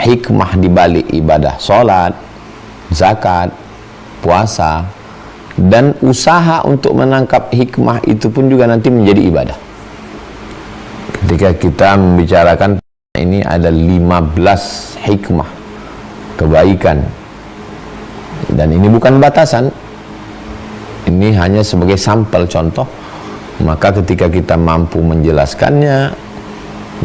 hikmah di balik ibadah salat, zakat, puasa, dan usaha untuk menangkap hikmah itu pun juga nanti menjadi ibadah. Ketika kita membicarakan ini ada 15 hikmah kebaikan, dan ini bukan batasan, ini hanya sebagai sampel contoh. Maka ketika kita mampu menjelaskannya,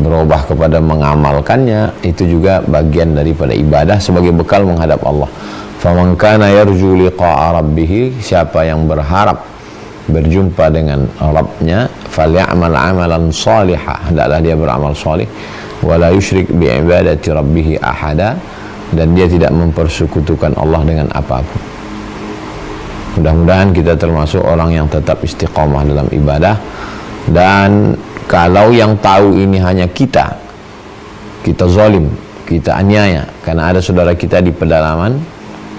berubah kepada mengamalkannya, itu juga bagian daripada ibadah sebagai bekal menghadap Allah. Faman kana yarju liqa'a rabbih, siapa yang berharap berjumpa dengan Rabbnya, falyamal amalan salihah, hendaklah dia beramal salih, wala yusyrik bi ibadati rabbih ahada, dan dia tidak mempersekutukan Allah dengan apapun. Mudah-mudahan kita termasuk orang yang tetap istiqomah dalam ibadah. Dan kalau yang tahu ini hanya kita zalim, kita aniaya karena ada saudara kita di pedalaman,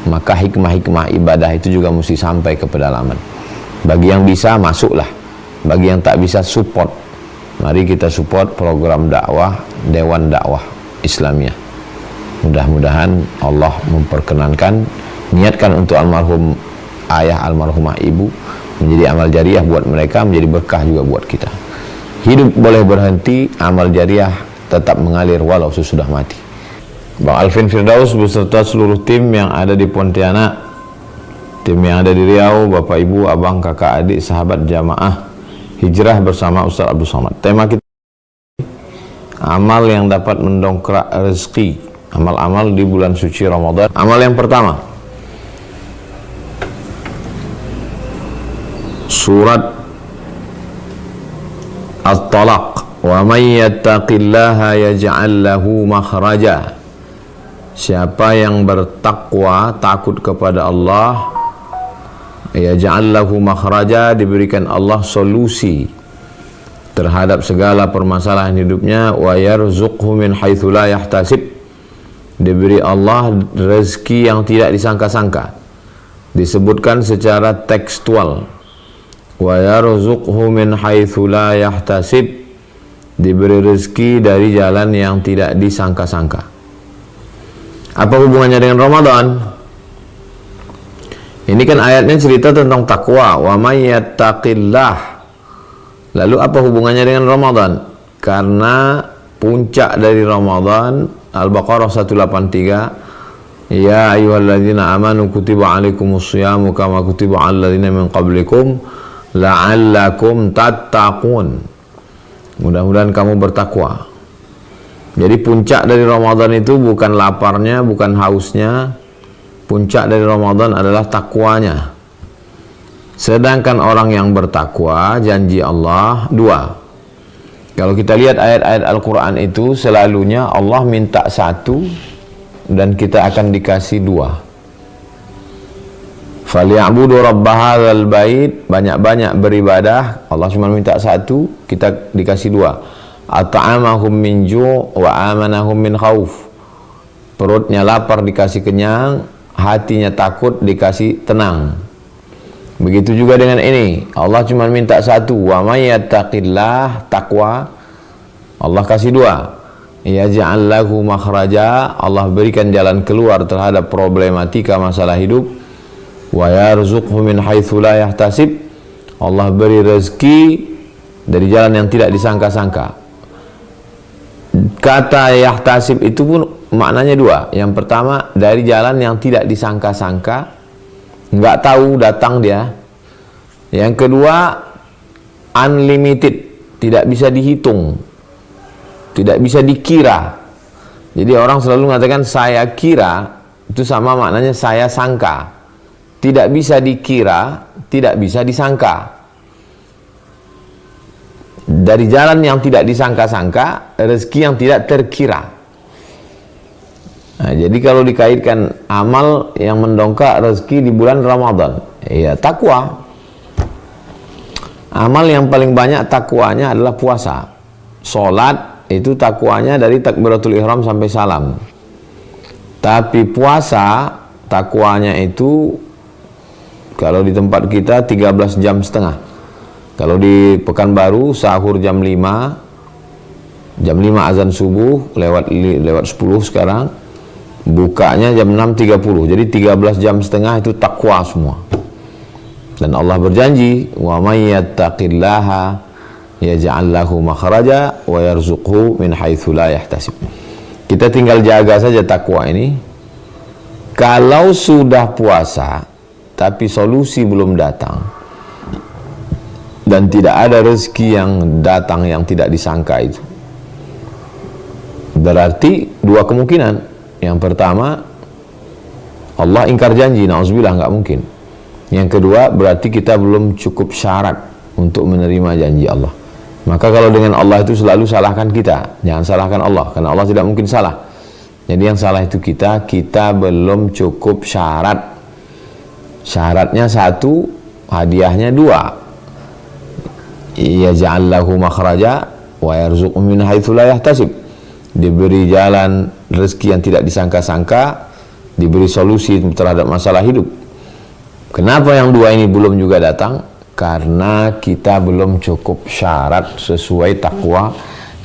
maka hikmah-hikmah ibadah itu juga mesti sampai ke pedalaman. Bagi yang bisa, masuklah. Bagi yang tak bisa, support. Mari kita support program dakwah Dewan Dakwah Islamiyah. Mudah-mudahan Allah memperkenankan, niatkan untuk almarhum ayah, almarhumah ibu, menjadi amal jariah buat mereka, menjadi berkah juga buat kita. Hidup boleh berhenti, amal jariah tetap mengalir walau sesudah mati. Bang Alvin Firdaus beserta seluruh tim yang ada di Pontianak, tim yang ada di Riau, Bapak Ibu, Abang, Kakak, Adik, sahabat jamaah hijrah bersama Ustaz Abdul Somad. Tema kita amal yang dapat mendongkrak rezeki, amal-amal di bulan suci Ramadan. Amal yang pertama, surat At-Talaq, wa may yattaqillaha yaj'al lahu makhraja. Siapa yang bertakwa, takut kepada Allah, yaj'al lahu makhraja, diberikan Allah solusi terhadap segala permasalahan hidupnya, wa yarzuqhu min haitsu la yahtasib, diberi Allah rezeki yang tidak disangka-sangka. Disebutkan secara tekstual, wa yarzuqhu min haitsu la yahtasib, diberi rezeki dari jalan yang tidak disangka-sangka. Apa hubungannya dengan Ramadan? Ini kan ayatnya cerita tentang takwa, wa may yattaqillah. Lalu apa hubungannya dengan Ramadan? Karena puncak dari Ramadan, Al-Baqarah 183, ya ayyuhalladzina amanu kutiba alaikumus syiyamu kama kutiba alal ladzina min qablikum la'allakum tattaqun. Mudah-mudahan kamu bertakwa. Jadi puncak dari Ramadan itu bukan laparnya, bukan hausnya. Puncak dari Ramadan adalah takwanya. Sedangkan orang yang bertakwa, janji Allah dua. Kalau kita lihat ayat-ayat Al-Quran itu, selalunya Allah minta satu dan kita akan dikasih dua. Falyabudu rabb hadzal bait, banyak-banyak beribadah. Allah cuma minta satu, kita dikasih dua. At'amahum min ju' wa amanahum min khauf. Perutnya lapar dikasih kenyang, hatinya takut dikasih tenang. Begitu juga dengan ini, Allah cuma minta satu, wa may yattaqillah, takwa, Allah kasih dua. Yaj'al lahu makhraja, Allah berikan jalan keluar terhadap problematika masalah hidup. Wa yarzuqhu min haitsu la yahtasib, Allah beri rezeki dari jalan yang tidak disangka-sangka. Kata yahtasib itu pun maknanya dua. Yang pertama, dari jalan yang tidak disangka-sangka, nggak tahu datang dia. Yang kedua, unlimited, tidak bisa dihitung, tidak bisa dikira. Jadi orang selalu mengatakan saya kira, itu sama maknanya saya sangka. Tidak bisa dikira, tidak bisa disangka. Dari jalan yang tidak disangka-sangka, rezeki yang tidak terkira. Nah, jadi kalau dikaitkan amal yang mendongkrak rezeki di bulan Ramadan, ya takwa. Amal yang paling banyak takwanya adalah puasa. Salat itu takwanya dari takbiratul ihram sampai salam. Tapi puasa takwanya itu kalau di tempat kita 13,5 jam. Kalau di Pekanbaru sahur jam 5, jam 5 azan subuh, lewat 10 sekarang. bukanya jam 6.30, jadi 13 jam setengah itu takwa semua. Dan Allah berjanji, wa may yattaqillaha yaj'al lahu makhraja wa yarzuqhu min haitsu la yahtasib. Kita tinggal jaga saja takwa ini. Kalau sudah puasa tapi solusi belum datang dan tidak ada rezeki yang datang yang tidak disangka, itu berarti dua kemungkinan. Yang pertama, Allah ingkar janji, na'udzubillah, nggak mungkin. Yang kedua, berarti kita belum cukup syarat untuk menerima janji Allah. Maka kalau dengan Allah itu selalu salahkan kita, jangan salahkan Allah, karena Allah tidak mungkin salah. Jadi yang salah itu kita belum cukup syarat. Syaratnya satu, hadiahnya dua. Yaj'al lahu makhraja wa yarzuqhu min haitsu la yahtasib. Diberi jalan rezeki yang tidak disangka-sangka, diberi solusi terhadap masalah hidup. Kenapa yang dua ini belum juga datang? Karena kita belum cukup syarat sesuai takwa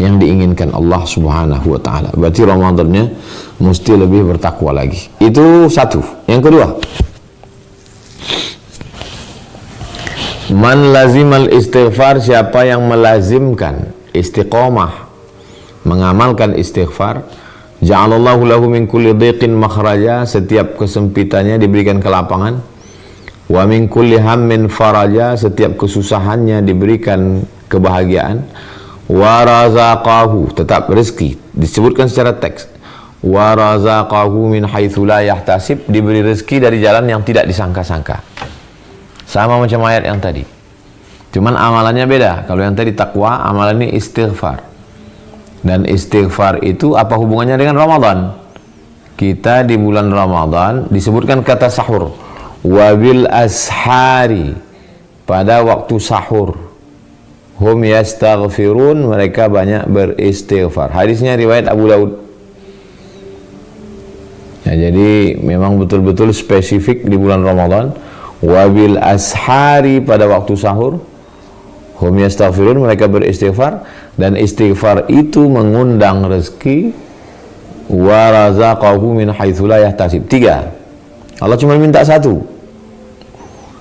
yang diinginkan Allah Subhanahu wa taala. Berarti Ramadannya mesti lebih bertakwa lagi. Itu satu. Yang kedua, man lazimal istighfar, siapa yang melazimkan istiqomah, mengamalkan istighfar, ja'alallahu lahu min kulli dhiqin makhraja, setiap kesempitannya diberikan kelapangan, wa min kulli hammin faraja, setiap kesusahannya diberikan kebahagiaan, wa razaqahu, tetap rezeki, disebutkan secara teks, wa razaqahu min haitsu la yahtasib, diberi rezeki dari jalan yang tidak disangka-sangka. Sama macam ayat yang tadi, cuman amalannya beda. Kalau yang tadi takwa, amalan ini istighfar. Dan istighfar itu apa hubungannya dengan Ramadan? Kita di bulan Ramadan disebutkan kata sahur, wabil ashari, pada waktu sahur, hum yastaghfirun, mereka banyak beristighfar. Hadisnya riwayat Abu Daud. Ya, jadi memang betul-betul spesifik di bulan Ramadan. Wabil ashari, pada waktu sahur, hum yastaghfirun, mereka beristighfar. Dan istighfar itu mengundang rezeki, wa razaqahu min haitsu la yahtasib. Tiga. Allah cuma minta satu.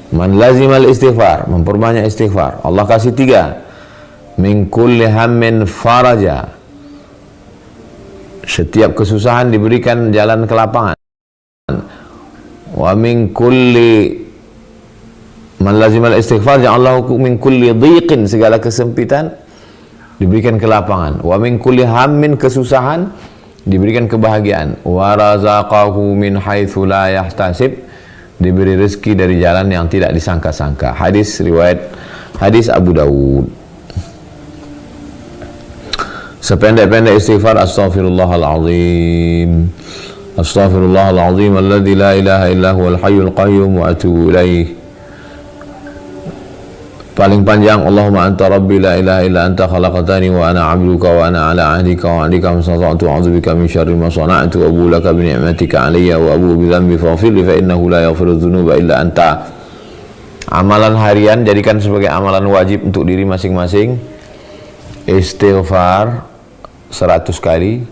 Man lazimal istighfar, memperbanyak istighfar, Allah kasih tiga. Min kulli hammin faraja, setiap kesusahan diberikan jalan kelapangan. Wa min kulli, man lazimal istighfar ja'alallahu min kulli dhiqin, segala kesempitan diberikan kelapangan. Wa min kulli hammin, kesusahan diberikan kebahagiaan. Wa razaqahu min haitsu la yahtasib, diberi rezeki dari jalan yang tidak disangka-sangka. Hadis riwayat hadis Abu Daud. Sependek-pendek istighfar, astaghfirullahalazim, astaghfirullahalazim alladzi la ilaha illa huwal hayyul qayyum wa atubu ilaih. Paling panjang, Allahumma anta rabbi la ilaha illa anta khalaqtani wa ana 'abduka wa ana 'ala 'ahdika wa 'adika mastata'tu, a'udzubika min syarri ma sana'tu, wa abu laka bi ni'matika 'alayya wa abu bi dhanbi faghfir li fa innahu la yaghfiru dzunuba illa anta. Amalan harian jadikan sebagai amalan wajib untuk diri masing-masing. Istighfar 100 kali,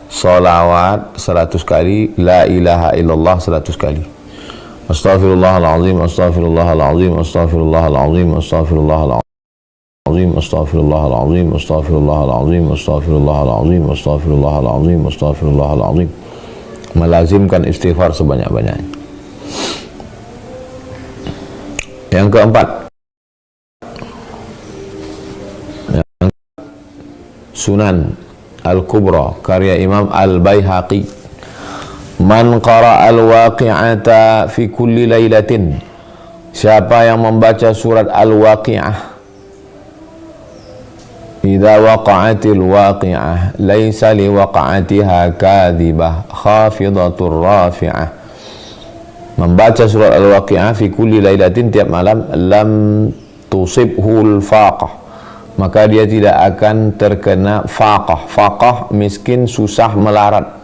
sholawat 100 kali, la ilaha illallah 100 kali. Astaghfirullahalazim, astaghfirullahalazim, astaghfirullahalazim, astaghfirullahalazim, astaghfirullahalazim, astaghfirullahalazim, astaghfirullahalazim, astaghfirullahalazim, astaghfirullahalazim. Melazimkan istighfar sebanyak-banyaknya. Yang keempat, Sunan Al-Kubra karya Imam Al-Baihaqi. Man qara al-waqi'ata fi kulli lailatin, siapa yang membaca surat Al-Waqi'ah, idza waqa'atil waqi'ah laisa li waqa'atiha kadhibah khafidatur rafi'ah, membaca surat Al-Waqi'ah fi kulli lailatin, tiap malam, lam tusibhul faqah, maka dia tidak akan terkena faqah. Faqah miskin, susah, melarat.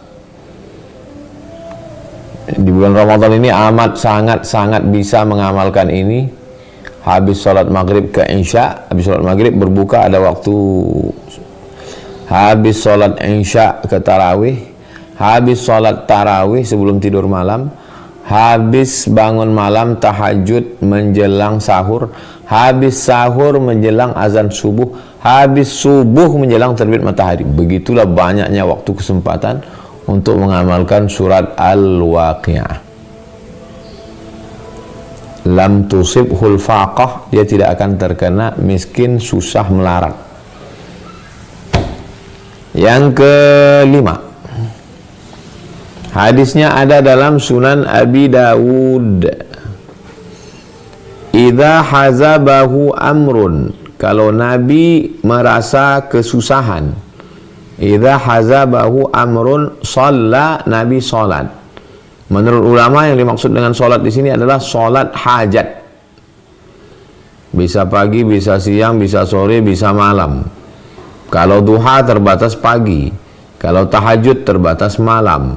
Di bulan Ramadan ini amat sangat bisa mengamalkan ini. Habis sholat maghrib ke isya, habis sholat maghrib berbuka ada waktu, habis sholat isya ke tarawih, habis sholat tarawih sebelum tidur malam, habis bangun malam tahajud menjelang sahur, habis sahur menjelang azan subuh, habis subuh menjelang terbit matahari. Begitulah banyaknya waktu kesempatan untuk mengamalkan surat Al-Waqi'ah. Lam tusibhul faqah, dia tidak akan terkena miskin susah melarat. Yang kelima, hadisnya ada dalam Sunan Abi Dawud. Idza hazabahu amrun, kalau Nabi merasa kesusahan, idza hazabahu amrun shalla, Nabi salat. Menurut ulama yang dimaksud dengan salat di sini adalah salat hajat. Bisa pagi, bisa siang, bisa sore, bisa malam. Kalau duha terbatas pagi, kalau tahajud terbatas malam,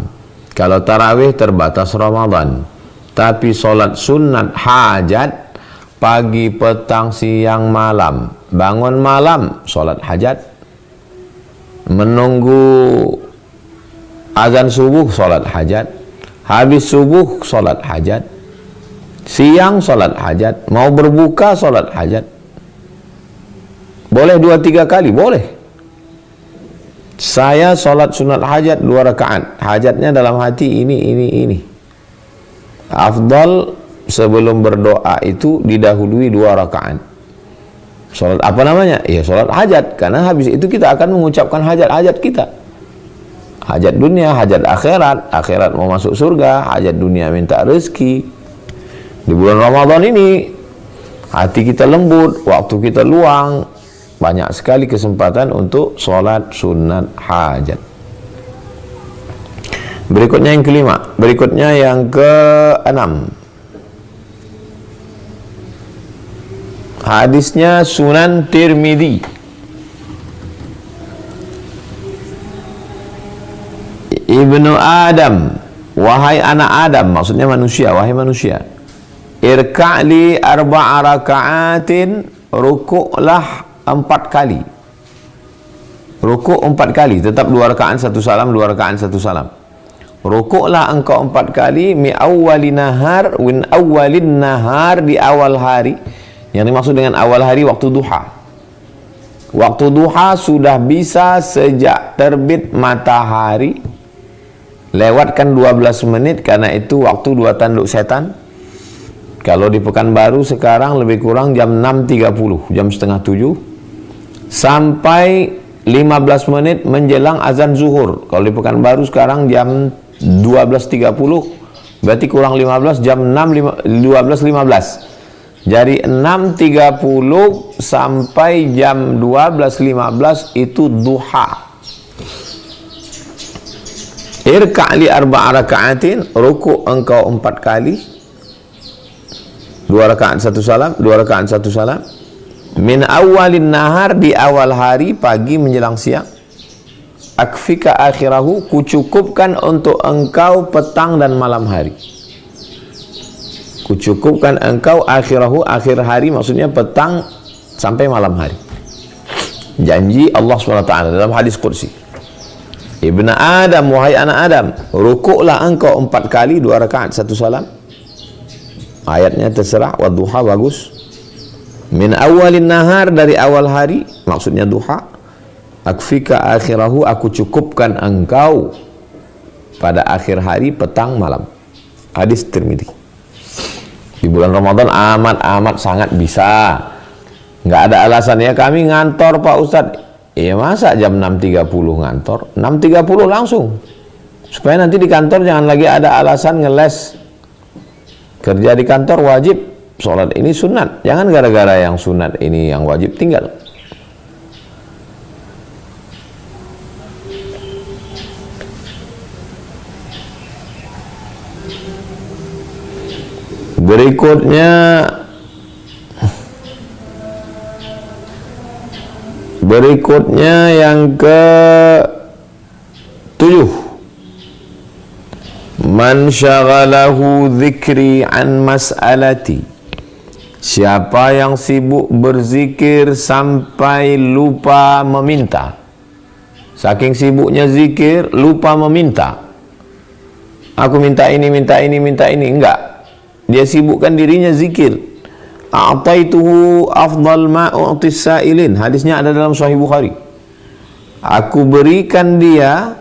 kalau tarawih terbatas Ramadan. Tapi salat sunat hajat pagi, petang, siang, malam. Bangun malam salat hajat. Menunggu azan subuh salat hajat. Habis subuh salat hajat. Siang salat hajat. Mau berbuka salat hajat. Boleh 2-3 kali? Boleh. Saya salat sunat hajat 2 rakaat. Hajatnya dalam hati ini. Afdal sebelum berdoa itu didahului 2 rakaat. Salat apa namanya? Ya salat hajat. Karena habis itu kita akan mengucapkan hajat-hajat kita. Hajat dunia, hajat akhirat. Akhirat mau masuk surga, hajat dunia minta rezeki. Di bulan Ramadan ini hati kita lembut, waktu kita luang, banyak sekali kesempatan untuk sholat sunat hajat. Berikutnya yang kelima, berikutnya yang keenam. Hadisnya Sunan Tirmidzi. Ibnu Adam, wahai anak Adam, maksudnya manusia, wahai manusia, irka'li 4 raka'atin, rukuklah 4 kali. Rukuk 4 kali, tetap 2 rakaat 1 salam, 2 rakaat 1 salam. Rukuklah engkau 4 kali, min awwalin nahar, di awal hari. Yang dimaksud dengan awal hari waktu duha. Waktu duha sudah bisa sejak terbit matahari. Lewatkan 12 menit karena itu waktu 2 tanduk setan. Kalau di Pekanbaru sekarang lebih kurang jam 6.30, jam setengah 7, sampai 15 menit menjelang azan zuhur. Kalau di Pekanbaru sekarang jam 12.30, berarti kurang 15, jam 12.15. Jadi 6.30 sampai jam 12.15 itu duha. Irka'li 4 raka'atin, rukuk engkau 4 kali, 2 rakaat 1 salam, 2 rakaat 1 salam. Min awalin nahar, di awal hari, pagi menjelang siang. Akfika akhirahu, kucukupkan untuk engkau petang dan malam hari. Kucukupkan engkau akhirahu, akhir hari, maksudnya petang sampai malam hari. Janji Allah SWT dalam hadis qudsi. Ibnu Adam, wahai anak Adam, rukuklah engkau 4 kali, 2 rakaat 1 salam. Ayatnya terserah, wadduha bagus. Min awalin nahar, dari awal hari, maksudnya duha. Akfika akhirahu, aku cukupkan engkau pada akhir hari, petang, malam. Hadis Tirmidzi. Di bulan Ramadan amat sangat bisa. Nggak ada alasannya kami ngantor Pak Ustadz. Ya masa jam 6.30 ngantor? 6.30 langsung. Supaya nanti di kantor jangan lagi ada alasan ngeles. Kerja di kantor wajib, sholat ini sunat. Jangan gara-gara yang sunat ini yang wajib tinggal. Berikutnya yang ke-7. Man syaghalahu dzikri an mas'alati. Siapa yang sibuk berzikir sampai lupa meminta. Saking sibuknya zikir, lupa meminta. aku minta ini, minta ini, minta ini. Enggak. Dia sibukkan dirinya zikir. A'taituhu afdal ma u'tis sa'ilin. Hadisnya ada dalam Sahih Bukhari. Aku berikan dia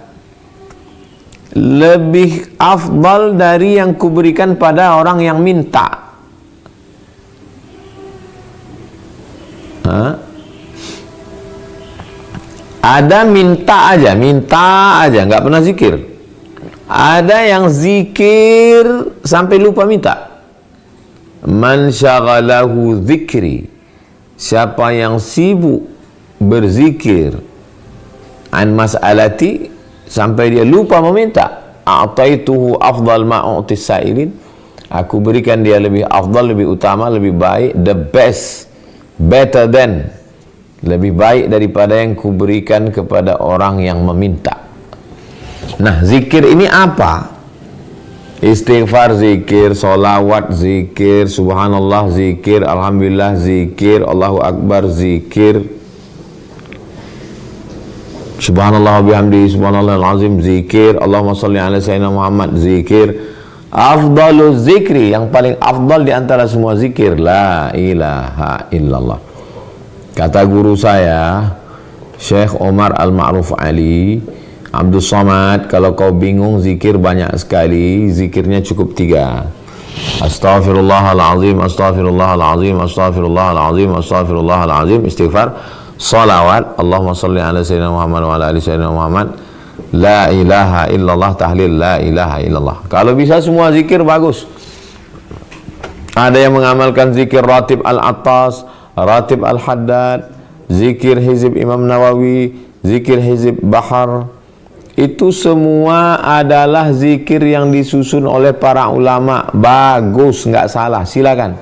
lebih afdal dari yang kuberikan pada orang yang minta. Ada minta aja, nggak pernah zikir. Ada yang zikir sampai lupa minta. Man syaghalahu dzikri, siapa yang sibuk berzikir an mas'alati sampai dia lupa meminta, a'taituhu afdal ma u'tis sa'ilin, aku berikan dia lebih afdal, lebih utama, lebih baik, the best, better than, lebih baik daripada yang kuberikan kepada orang yang meminta. Nah, zikir ini apa? Istighfar zikir, solawat zikir, subhanallah zikir, alhamdulillah zikir, Allahu akbar zikir, subhanallah bihamdi, subhanallah al-azim zikir, Allahumma salli ala sayyidina Muhammad zikir. Afdalu zikri, yang paling afdal di antara semua zikir, la ilaha illallah. Kata guru saya, Syekh Omar Al-Ma'ruf Ali Abdul Somad, kalau kau bingung zikir banyak sekali, zikirnya cukup 3. Astaghfirullahalazim, astaghfirullahalazim, astaghfirullahalazim, astaghfirullahalazim, istighfar, salawat, Allahumma salli ala sayyidina Muhammad wa ala ali sayyidina Muhammad, la ilaha illallah, tahlil la ilaha illallah. Kalau bisa semua zikir bagus. Ada yang mengamalkan zikir ratib al-Attas, ratib al-Haddad, zikir hizib Imam Nawawi, zikir hizib Bahar. Itu semua adalah zikir yang disusun oleh para ulama. Bagus, nggak salah, silakan.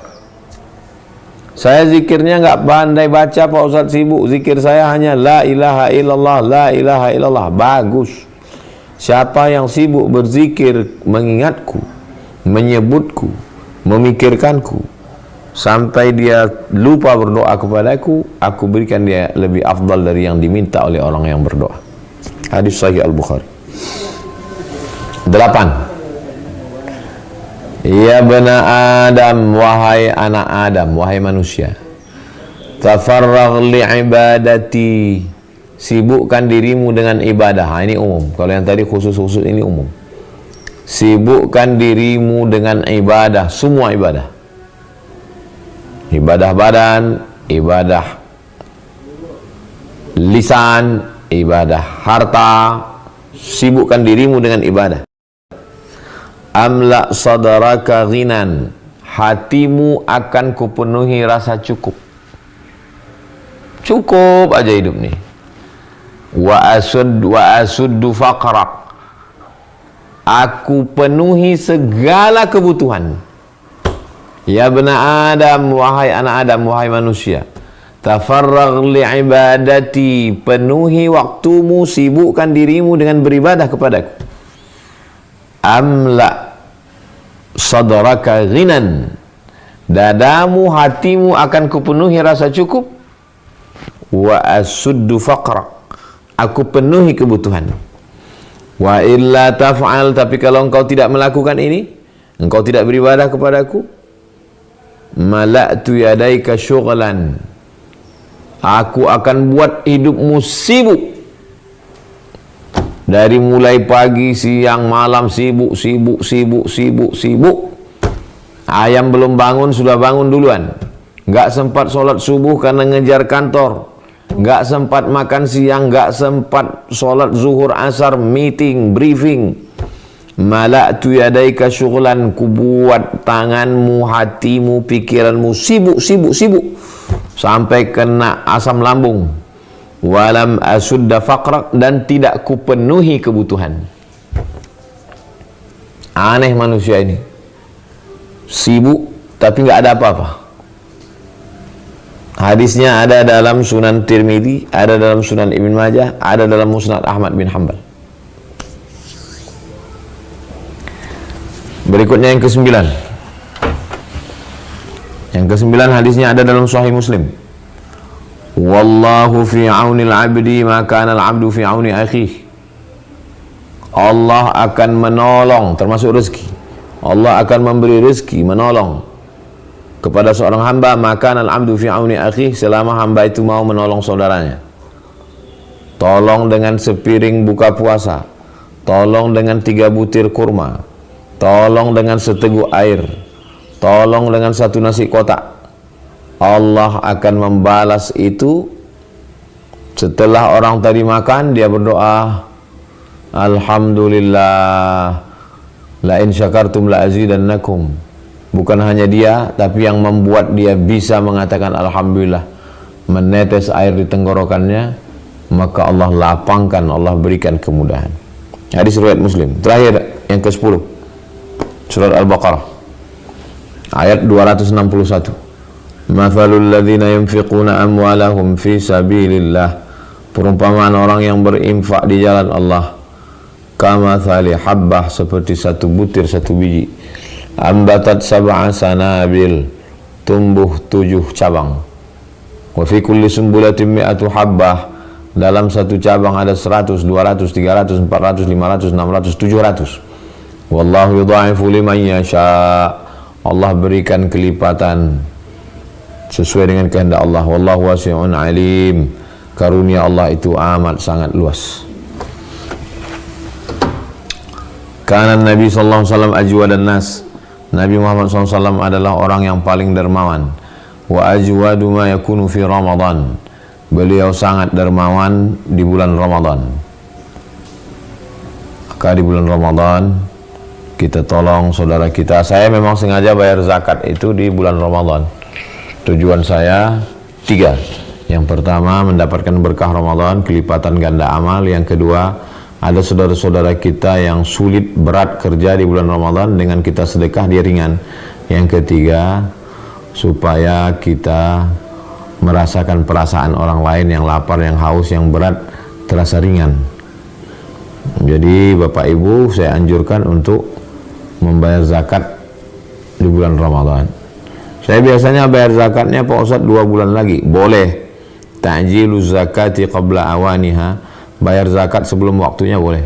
Saya zikirnya nggak pandai baca, Pak Ustadz, sibuk. Zikir saya hanya la ilaha illallah, la ilaha illallah. Bagus. Siapa yang sibuk berzikir, mengingatku, menyebutku, memikirkanku, sampai dia lupa berdoa kepadaku, aku berikan dia lebih afdal dari yang diminta oleh orang yang berdoa. Hadis Sahih Al-Bukhari. 8. Ya bani Adam, wahai anak Adam, wahai manusia, tafarragh li ibadati, sibukkan dirimu dengan ibadah. Ini umum. Kalau yang tadi khusus-khusus, ini umum. Sibukkan dirimu dengan ibadah, semua ibadah. Ibadah badan, ibadah lisan, ibadah harta. Sibukkan dirimu dengan ibadah. Amla sadaraka ghinan, hatimu akan kupenuhi rasa cukup. Cukup aja hidup nih. Wa asuddu faqrak, aku penuhi segala kebutuhan. Ya bani Adam, wahai anak Adam, wahai manusia, tafarragh li ibadati, penuhi waktumu, sibukkan dirimu dengan beribadah kepadaku. Amla sadraka ghinan, dadamu, hatimu akan kupenuhi rasa cukup. Wa asuddu faqrak, aku penuhi kebutuhan. Wa illa taf'al, tapi kalau engkau tidak melakukan ini, engkau tidak beribadah kepadaku, mala'tu yadaika syughlan, aku akan buat hidupmu sibuk. Dari mulai pagi, siang, malam, sibuk. Ayam belum bangun, sudah bangun duluan. Gak sempat sholat subuh karena ngejar kantor. Gak sempat makan siang, gak sempat sholat zuhur, asar, meeting, briefing. Mala'tu yadaika syughlan, ku buat tanganmu, hatimu, pikiranmu sibuk. Sampai kena asam lambung. Walam asudda faqrak, dan tidak kupenuhi kebutuhan. Aneh manusia ini, sibuk tapi nggak ada apa-apa. Hadisnya ada dalam Sunan Tirmidzi, ada dalam Sunan Ibn Majah, ada dalam Musnad Ahmad bin Hanbal. Berikutnya yang ke-9. Yang ke-9 hadisnya ada dalam Sahih Muslim. Wallahu fi auni al-'abdi ma kana al-'abdu fi auni akhihi. Allah akan menolong, termasuk rezeki. Allah akan memberi rezeki, menolong kepada seorang hamba, maka al-'abdu fi 'auni akhi, selama hamba itu mau menolong saudaranya. Tolong dengan sepiring buka puasa, tolong dengan 3 butir kurma, tolong dengan seteguk air, tolong dengan 1 nasi kotak. Allah akan membalas itu. Setelah orang tadi makan, dia berdoa, alhamdulillah, la in syakartum la azidannakum. Bukan hanya dia, tapi yang membuat dia bisa mengatakan alhamdulillah, menetes air di tenggorokannya, maka Allah lapangkan, Allah berikan kemudahan. Hadis riwayat Muslim. Terakhir yang ke-10, surat Al-Baqarah ayat 261. Mathalul ladzina yunfiquna amwalahum fi sabilillah, perumpamaan orang yang berinfak di jalan Allah, kamathali habbah, seperti 1 butir, 1 biji, ambatat sab'a sanabil, tumbuh 7 cabang, wa fi kulli sumbulatin mi'atu habbah, dalam 1 cabang ada 100, 200, 300, 400, 500, 600, 700. Wallahu yudha'ifu liman yasha, Allah berikan kelipatan sesuai dengan kehendak Allah. Wallahu wasi'un alim, karunia Allah itu amat sangat luas. Karena Nabi sallallahu alaihi wasallam ajwadan nas, Nabi Muhammad SAW adalah orang yang paling dermawan. Wa ajwadu ma yakunu fi Ramadan, beliau sangat dermawan di bulan Ramadan. Maka di bulan Ramadan kita tolong saudara kita. Saya memang sengaja bayar zakat itu di bulan Ramadan. Tujuan saya 3. Yang pertama, mendapatkan berkah Ramadan, kelipatan ganda amal. Yang kedua, ada saudara-saudara kita yang sulit, berat kerja di bulan Ramadan, dengan kita sedekah dia ringan. Yang ketiga, supaya kita merasakan perasaan orang lain yang lapar, yang haus, yang berat, terasa ringan. Jadi Bapak Ibu, saya anjurkan untuk membayar zakat di bulan Ramadan. Saya biasanya bayar zakatnya Pak Ustadz 2 bulan lagi. Boleh. Ta'jilu zakati qabla awaniha, bayar zakat sebelum waktunya boleh.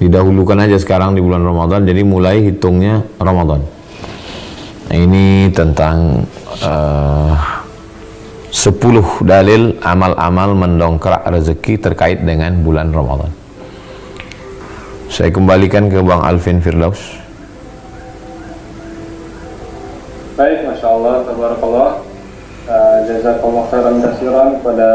Didahulukan aja sekarang di bulan Ramadan, jadi mulai hitungnya Ramadan. Nah, ini tentang 10 dalil amal-amal mendongkrak rezeki terkait dengan bulan Ramadan. Saya kembalikan ke Bang Alvin Firdaus. Baik, Masya Allah, tabarakallah. Jazakallah khairan katsiran kepada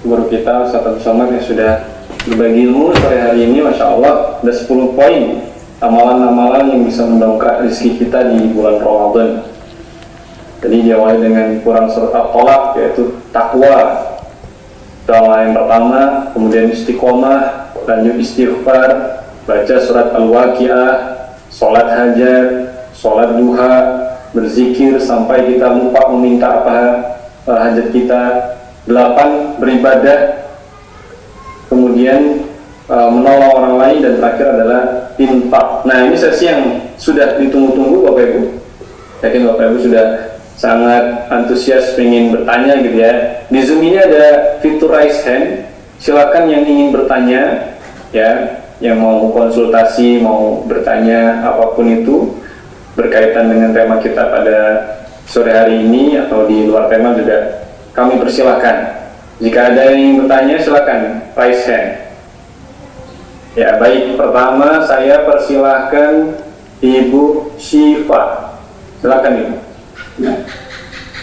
guru kita Ustaz Abdul Somad yang sudah berbagi ilmu sore hari ini. Masya Allah, ada 10 poin amalan-amalan yang bisa mendongkrak rezeki kita di bulan Ramadan. Jadi diawali dengan kurang surat At-Tolak, yaitu takwa. Itu amalan yang pertama. Kemudian istiqomah, lanjut istighfar, baca surat Al-Waqi'ah, sholat hajat, sholat duha, berzikir sampai kita lupa meminta apa hajat kita. 8, beribadah, kemudian menolong orang lain, dan terakhir adalah infak. Nah, ini sesi yang sudah ditunggu-tunggu Bapak Ibu. Yakin Bapak Ibu sudah sangat antusias ingin bertanya gitu ya. Di Zoom ini ada fitur raise hand. Silakan yang ingin bertanya ya, yang mau konsultasi, mau bertanya apapun itu berkaitan dengan tema kita pada sore hari ini atau di luar tema juga kami persilahkan. Jika ada yang ingin bertanya silakan raise hand. Ya, baik, pertama saya persilahkan Ibu Syifa. Silakan Ibu.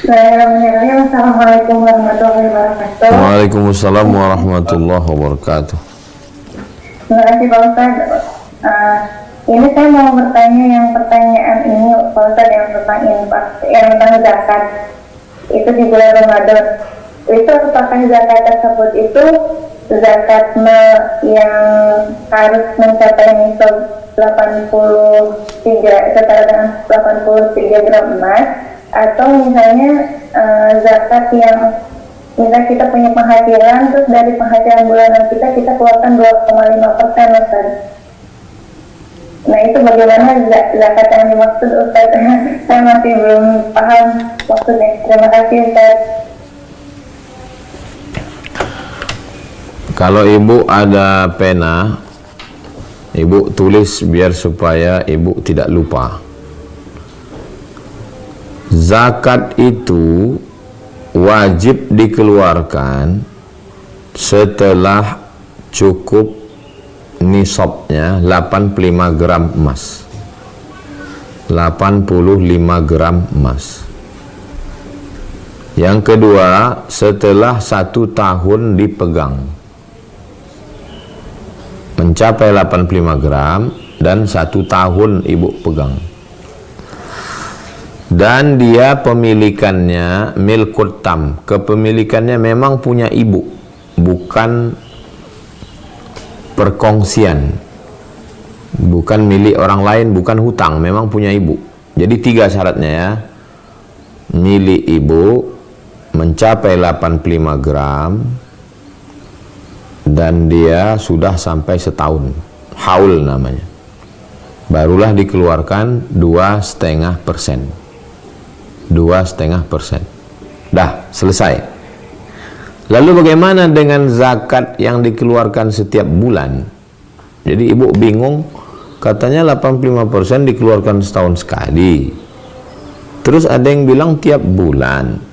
Assalamualaikum warahmatullahi wabarakatuh. Waalaikumsalam warahmatullahi wabarakatuh. Terima kasih Pak Ustadz. Ini saya mau bertanya yang pertanyaan ini Pak Ustadz, yang tentang infak, yang tentang zakat. Itu di bulan Ramadan. Itu apakah zakat tersebut itu zakat yang harus mencapai nisab 83 setara dengan 83 gram emas, atau misalnya zakat yang misalnya kita punya penghasilan, terus dari penghasilan bulanan kita keluarkan 2,5% Ustaz. Nah, itu bagaimana zakat yang dimaksud Ustaz? Saya masih belum paham maksudnya. Terima kasih Ustaz. Kalau Ibu ada pena, Ibu tulis biar supaya ibu tidak lupa. Zakat itu wajib dikeluarkan setelah cukup nisabnya 85 gram emas. 85 gram emas. Yang kedua, setelah 1 tahun dipegang, mencapai 85 gram dan 1 tahun ibu pegang, dan dia pemilikannya milkut tam, kepemilikannya memang punya ibu, bukan perkongsian, bukan milik orang lain, bukan hutang, memang punya ibu. Jadi 3 syaratnya ya. Milik ibu, mencapai 85 gram, dan dia sudah sampai setahun, haul namanya, barulah dikeluarkan 2,5%. 2,5%. Dah selesai. Lalu bagaimana dengan zakat yang dikeluarkan setiap bulan? Jadi ibu bingung, katanya 85% dikeluarkan setahun sekali, terus ada yang bilang tiap bulan.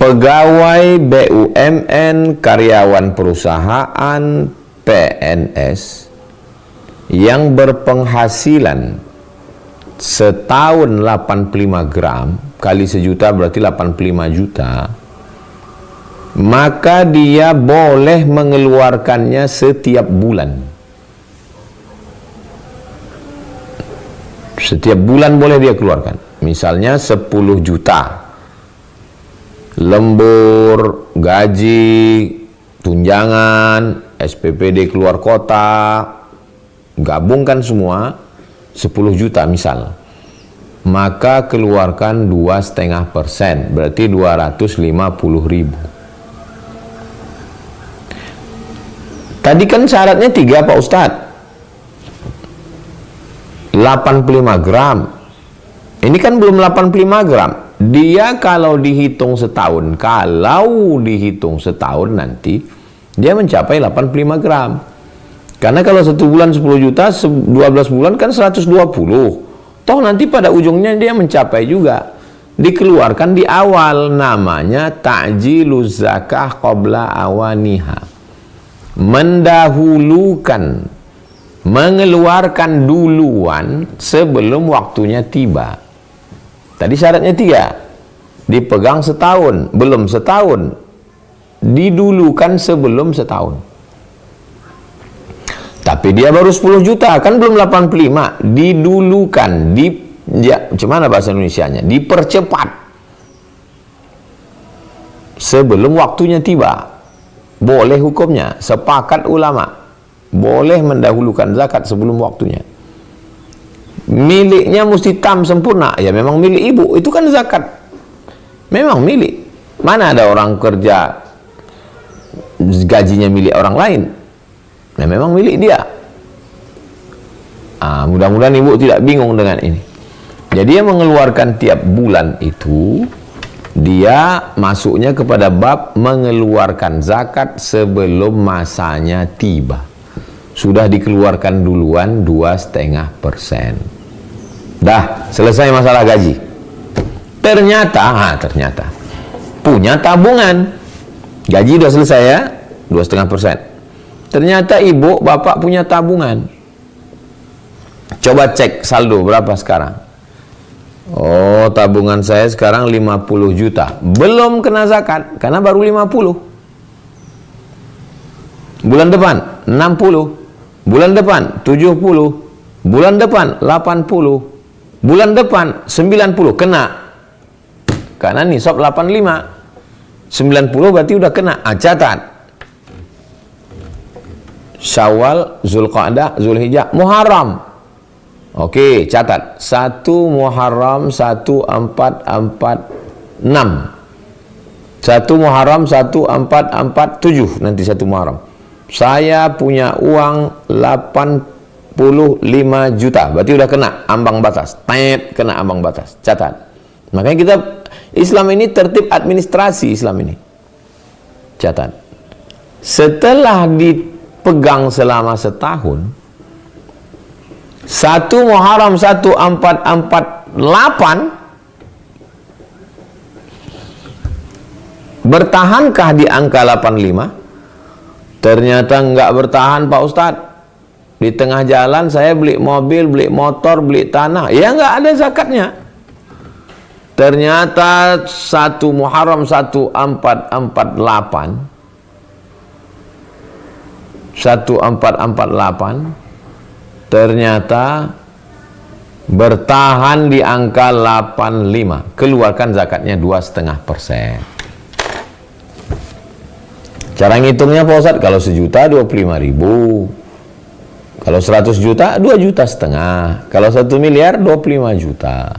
Pegawai BUMN, karyawan perusahaan, PNS yang berpenghasilan setahun 85 gram kali sejuta berarti 85 juta, maka dia boleh mengeluarkannya setiap bulan. Setiap bulan boleh dia keluarkan. Misalnya 10 juta. Lembur, gaji, tunjangan, SPPD keluar kota, gabungkan semua 10 juta misal, maka keluarkan 2,5%, berarti 250.000. Tadi kan syaratnya 3 Pak Ustadz, 85 gram, ini kan belum 85 gram. Dia kalau dihitung setahun, nanti dia mencapai 85 gram. Karena kalau 1 bulan 10 juta, 12 bulan kan 120. Toh nanti pada ujungnya dia mencapai juga. Dikeluarkan di awal, namanya ta'jiluz zakah qabla awaniha. Mendahulukan, mengeluarkan duluan sebelum waktunya tiba. Tadi syaratnya 3, dipegang setahun, belum setahun, didulukan sebelum setahun. Tapi dia baru 10 juta, kan belum 85, didulukan, gimana bahasa Indonesianya? Dipercepat sebelum waktunya tiba. Boleh hukumnya, sepakat ulama, boleh mendahulukan zakat sebelum waktunya. Miliknya mesti tam sempurna, ya memang milik ibu, itu kan zakat, memang milik. Mana ada orang kerja gajinya milik orang lain? Nah, memang milik dia. Mudah-mudahan ibu tidak bingung dengan ini. Jadi dia mengeluarkan tiap bulan itu, dia masuknya kepada bab mengeluarkan zakat sebelum masanya tiba. Sudah dikeluarkan duluan 2,5%. Dah selesai masalah gaji. Ternyata punya tabungan. Gaji udah selesai ya, 2,5%. Ternyata ibu bapak punya tabungan. Coba cek saldo berapa sekarang. Oh, tabungan saya sekarang 50 juta. Belum kena zakat karena baru 50. Bulan depan 60. Bulan depan 70, bulan depan 80, bulan depan 90, kena. Karena nisab 85, 90 berarti udah kena. Catat. Syawal, Zulqa'dah, Zulhijjah, Muharram. Oke, catat. 1 Muharram 1446. 1 Muharram 1447, nanti 1 Muharram. Saya punya uang 85 juta, berarti udah kena ambang batas. Kena ambang batas. Catat. Makanya kita, Islam ini tertib administrasi Islam ini. Catat. setelah dipegang selama setahun, 1 Muharram 1448 bertahankah di angka 85? Ternyata enggak bertahan Pak Ustadz. Di tengah jalan saya beli mobil, beli motor, beli tanah, ya enggak ada zakatnya. Ternyata 1 Muharram 1448 ternyata bertahan di angka 85. Keluarkan zakatnya 2,5%. Cara ngitungnya Pak Ustadz, kalau 1 juta 25.000, kalau 100 juta 2,5 juta, kalau 1 miliar 25 juta.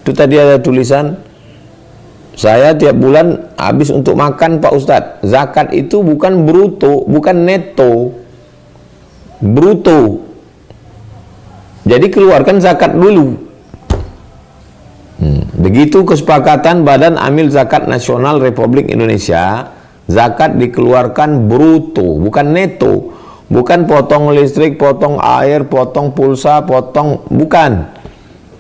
Itu tadi ada tulisan, saya tiap bulan habis untuk makan Pak Ustadz. Zakat itu bukan bruto, bukan neto, bruto. Jadi keluarkan zakat dulu. Begitu kesepakatan Badan Amil Zakat Nasional Republik Indonesia. Zakat dikeluarkan bruto, bukan neto. Bukan potong listrik, potong air, potong pulsa, potong, bukan.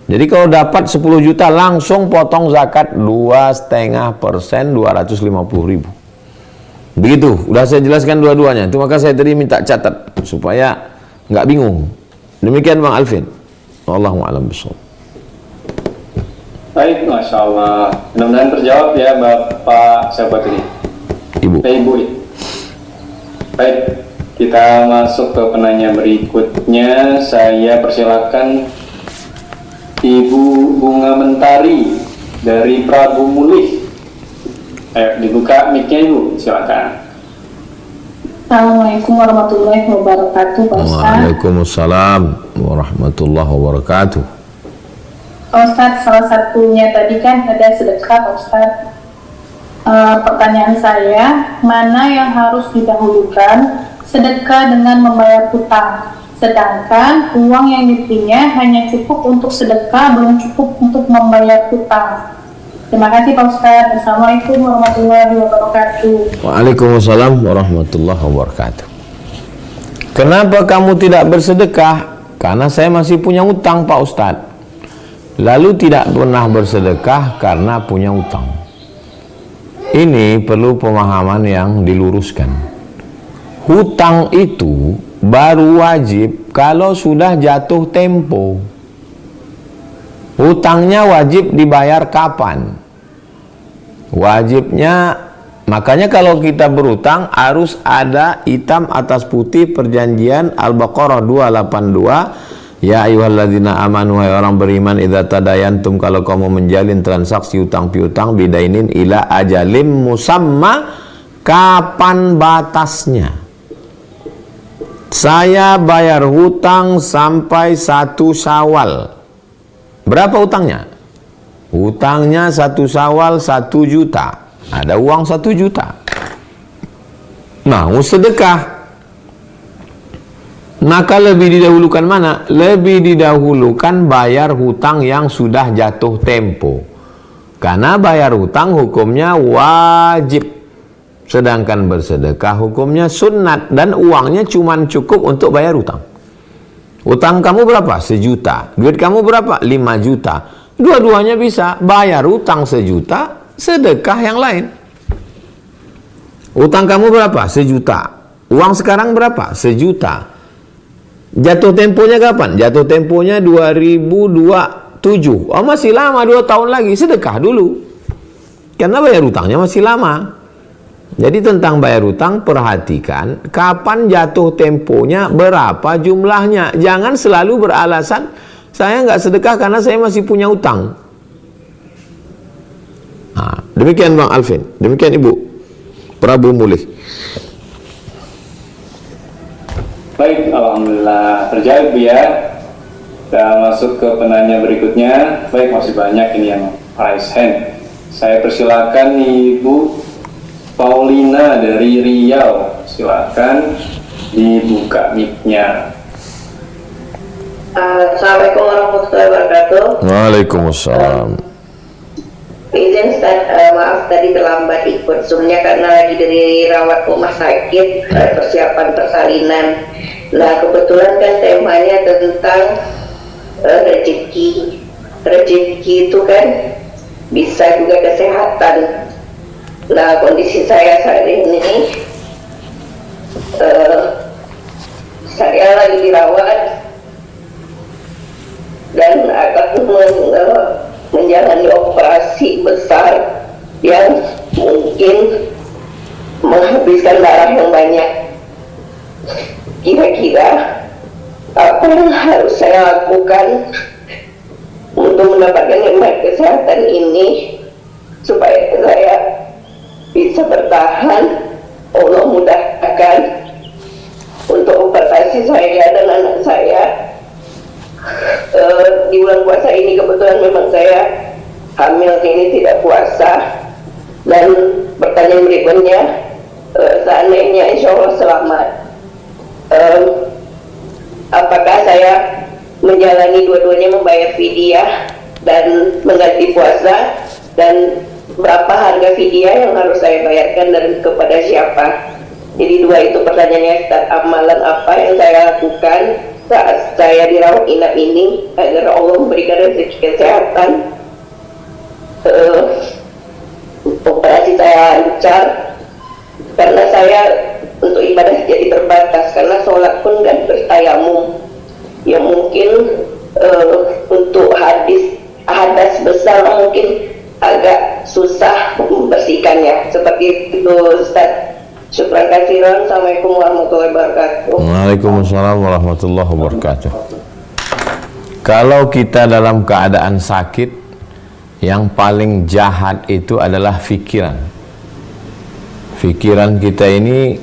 Jadi kalau dapat 10 juta langsung potong zakat 2,5%, 250.000. Begitu, udah saya jelaskan dua-duanya. Itu maka saya tadi minta catat supaya nggak bingung. Demikian Bang Alvin. Wallahu a'lam bishawab. Baik, Masya Allah. Mudah-mudahan terjawab ya Bapak siapa tadi? Ibu. Ibu. Baik, kita masuk ke penanya berikutnya. Saya persilakan Ibu Bunga Mentari dari Prabu Mulih. Ayo dibuka mic-nya Ibu, silakan. Assalamualaikum warahmatullahi wabarakatuh, Pak Ustaz. Waalaikumsalam warahmatullahi wabarakatuh. Pak Ustaz, salah satunya tadi kan ada sedekah, Pak Ustaz. Pertanyaan saya, mana yang harus didahulukan, sedekah dengan membayar hutang? Sedangkan uang yang diberinya hanya cukup untuk sedekah, belum cukup untuk membayar hutang. Terima kasih Pak Ustaz. Assalamualaikum warahmatullahi wabarakatuh. Waalaikumsalam warahmatullahi wabarakatuh. Kenapa kamu tidak bersedekah? Karena saya masih punya utang Pak Ustadz. Lalu tidak pernah bersedekah karena punya utang. Ini perlu pemahaman yang diluruskan. Hutang itu baru wajib kalau sudah jatuh tempo. Hutangnya wajib dibayar kapan? Wajibnya, makanya kalau kita berutang harus ada hitam atas putih perjanjian Al-Baqarah 282. Ya ayyuhalladzina amanu, hai orang beriman, idza tadayantum, kalau kamu menjalin transaksi utang piutang, bidainin ila ajalim musamma, kapan batasnya? Saya bayar hutang sampai 1 Syawal. Berapa utangnya? Utangnya 1 Syawal 1 juta. Ada uang 1 juta. Mau sedekah. Maka lebih didahulukan mana? Lebih didahulukan bayar hutang yang sudah jatuh tempo. Karena bayar hutang hukumnya wajib. Sedangkan bersedekah hukumnya sunat. Dan uangnya cuma cukup untuk bayar hutang. Hutang kamu berapa? 1 juta. Duit kamu berapa? 5 juta. Dua-duanya bisa. Bayar hutang 1 juta, sedekah yang lain. Hutang kamu berapa? 1 juta. Uang sekarang berapa? 1 juta. Jatuh temponya kapan? Jatuh temponya 2027. Oh, masih lama, 2 tahun lagi. Sedekah dulu. Karena bayar hutangnya masih lama. Jadi tentang bayar hutang, perhatikan kapan jatuh temponya, berapa jumlahnya. Jangan selalu beralasan, saya nggak sedekah karena saya masih punya hutang. Nah, demikian Bang Alvin. Demikian Ibu Prabu Mulih. Baik, alhamdulillah terjawab ya. Kita masuk ke penanya berikutnya. Baik, masih banyak ini yang raise hand. Saya persilakan Ibu Paulina dari Riau. Silakan dibuka mic-nya. Assalamualaikum warahmatullahi wabarakatuh. Waalaikumsalam. Izin Ustaz, maaf tadi terlambat ikut Zoom-nya karena lagi dari rawat rumah sakit, persiapan persalinan. Nah kebetulan kan temanya tentang rezeki. Rezeki itu kan bisa juga kesehatan. Nah kondisi saya saat ini, saya lagi dirawat dan akan menjalani operasi besar yang mungkin menghabiskan darah yang banyak. Kira-kira apa yang harus saya lakukan untuk mendapatkan nikmat kesehatan ini supaya saya bisa bertahan? Allah mudahkan untuk operasi saya dan anak saya. Di bulan puasa ini kebetulan memang saya hamil ini tidak puasa. Dan pertanyaan berikutnya, seandainya insya Allah selamat, apakah saya menjalani dua-duanya, membayar fidyah dan mengganti puasa, dan berapa harga fidyah yang harus saya bayarkan dan kepada siapa? Jadi dua itu pertanyaannya Ustaz. Amalan apa yang saya lakukan saat saya dirawat inap ini agar Allah memberikan rezeki kesehatan, operasi saya lancar, karena saya untuk ibadah jadi terbatas karena sholat pun dan bertayamum yang mungkin untuk hadas besar mungkin agak susah membersihkannya. Seperti itu Ustaz. Syukran katsiran. Assalamualaikum warahmatullahi wabarakatuh. Waalaikumsalam warahmatullahi wabarakatuh. Kalau kita dalam keadaan sakit, yang paling jahat itu adalah fikiran. Fikiran kita ini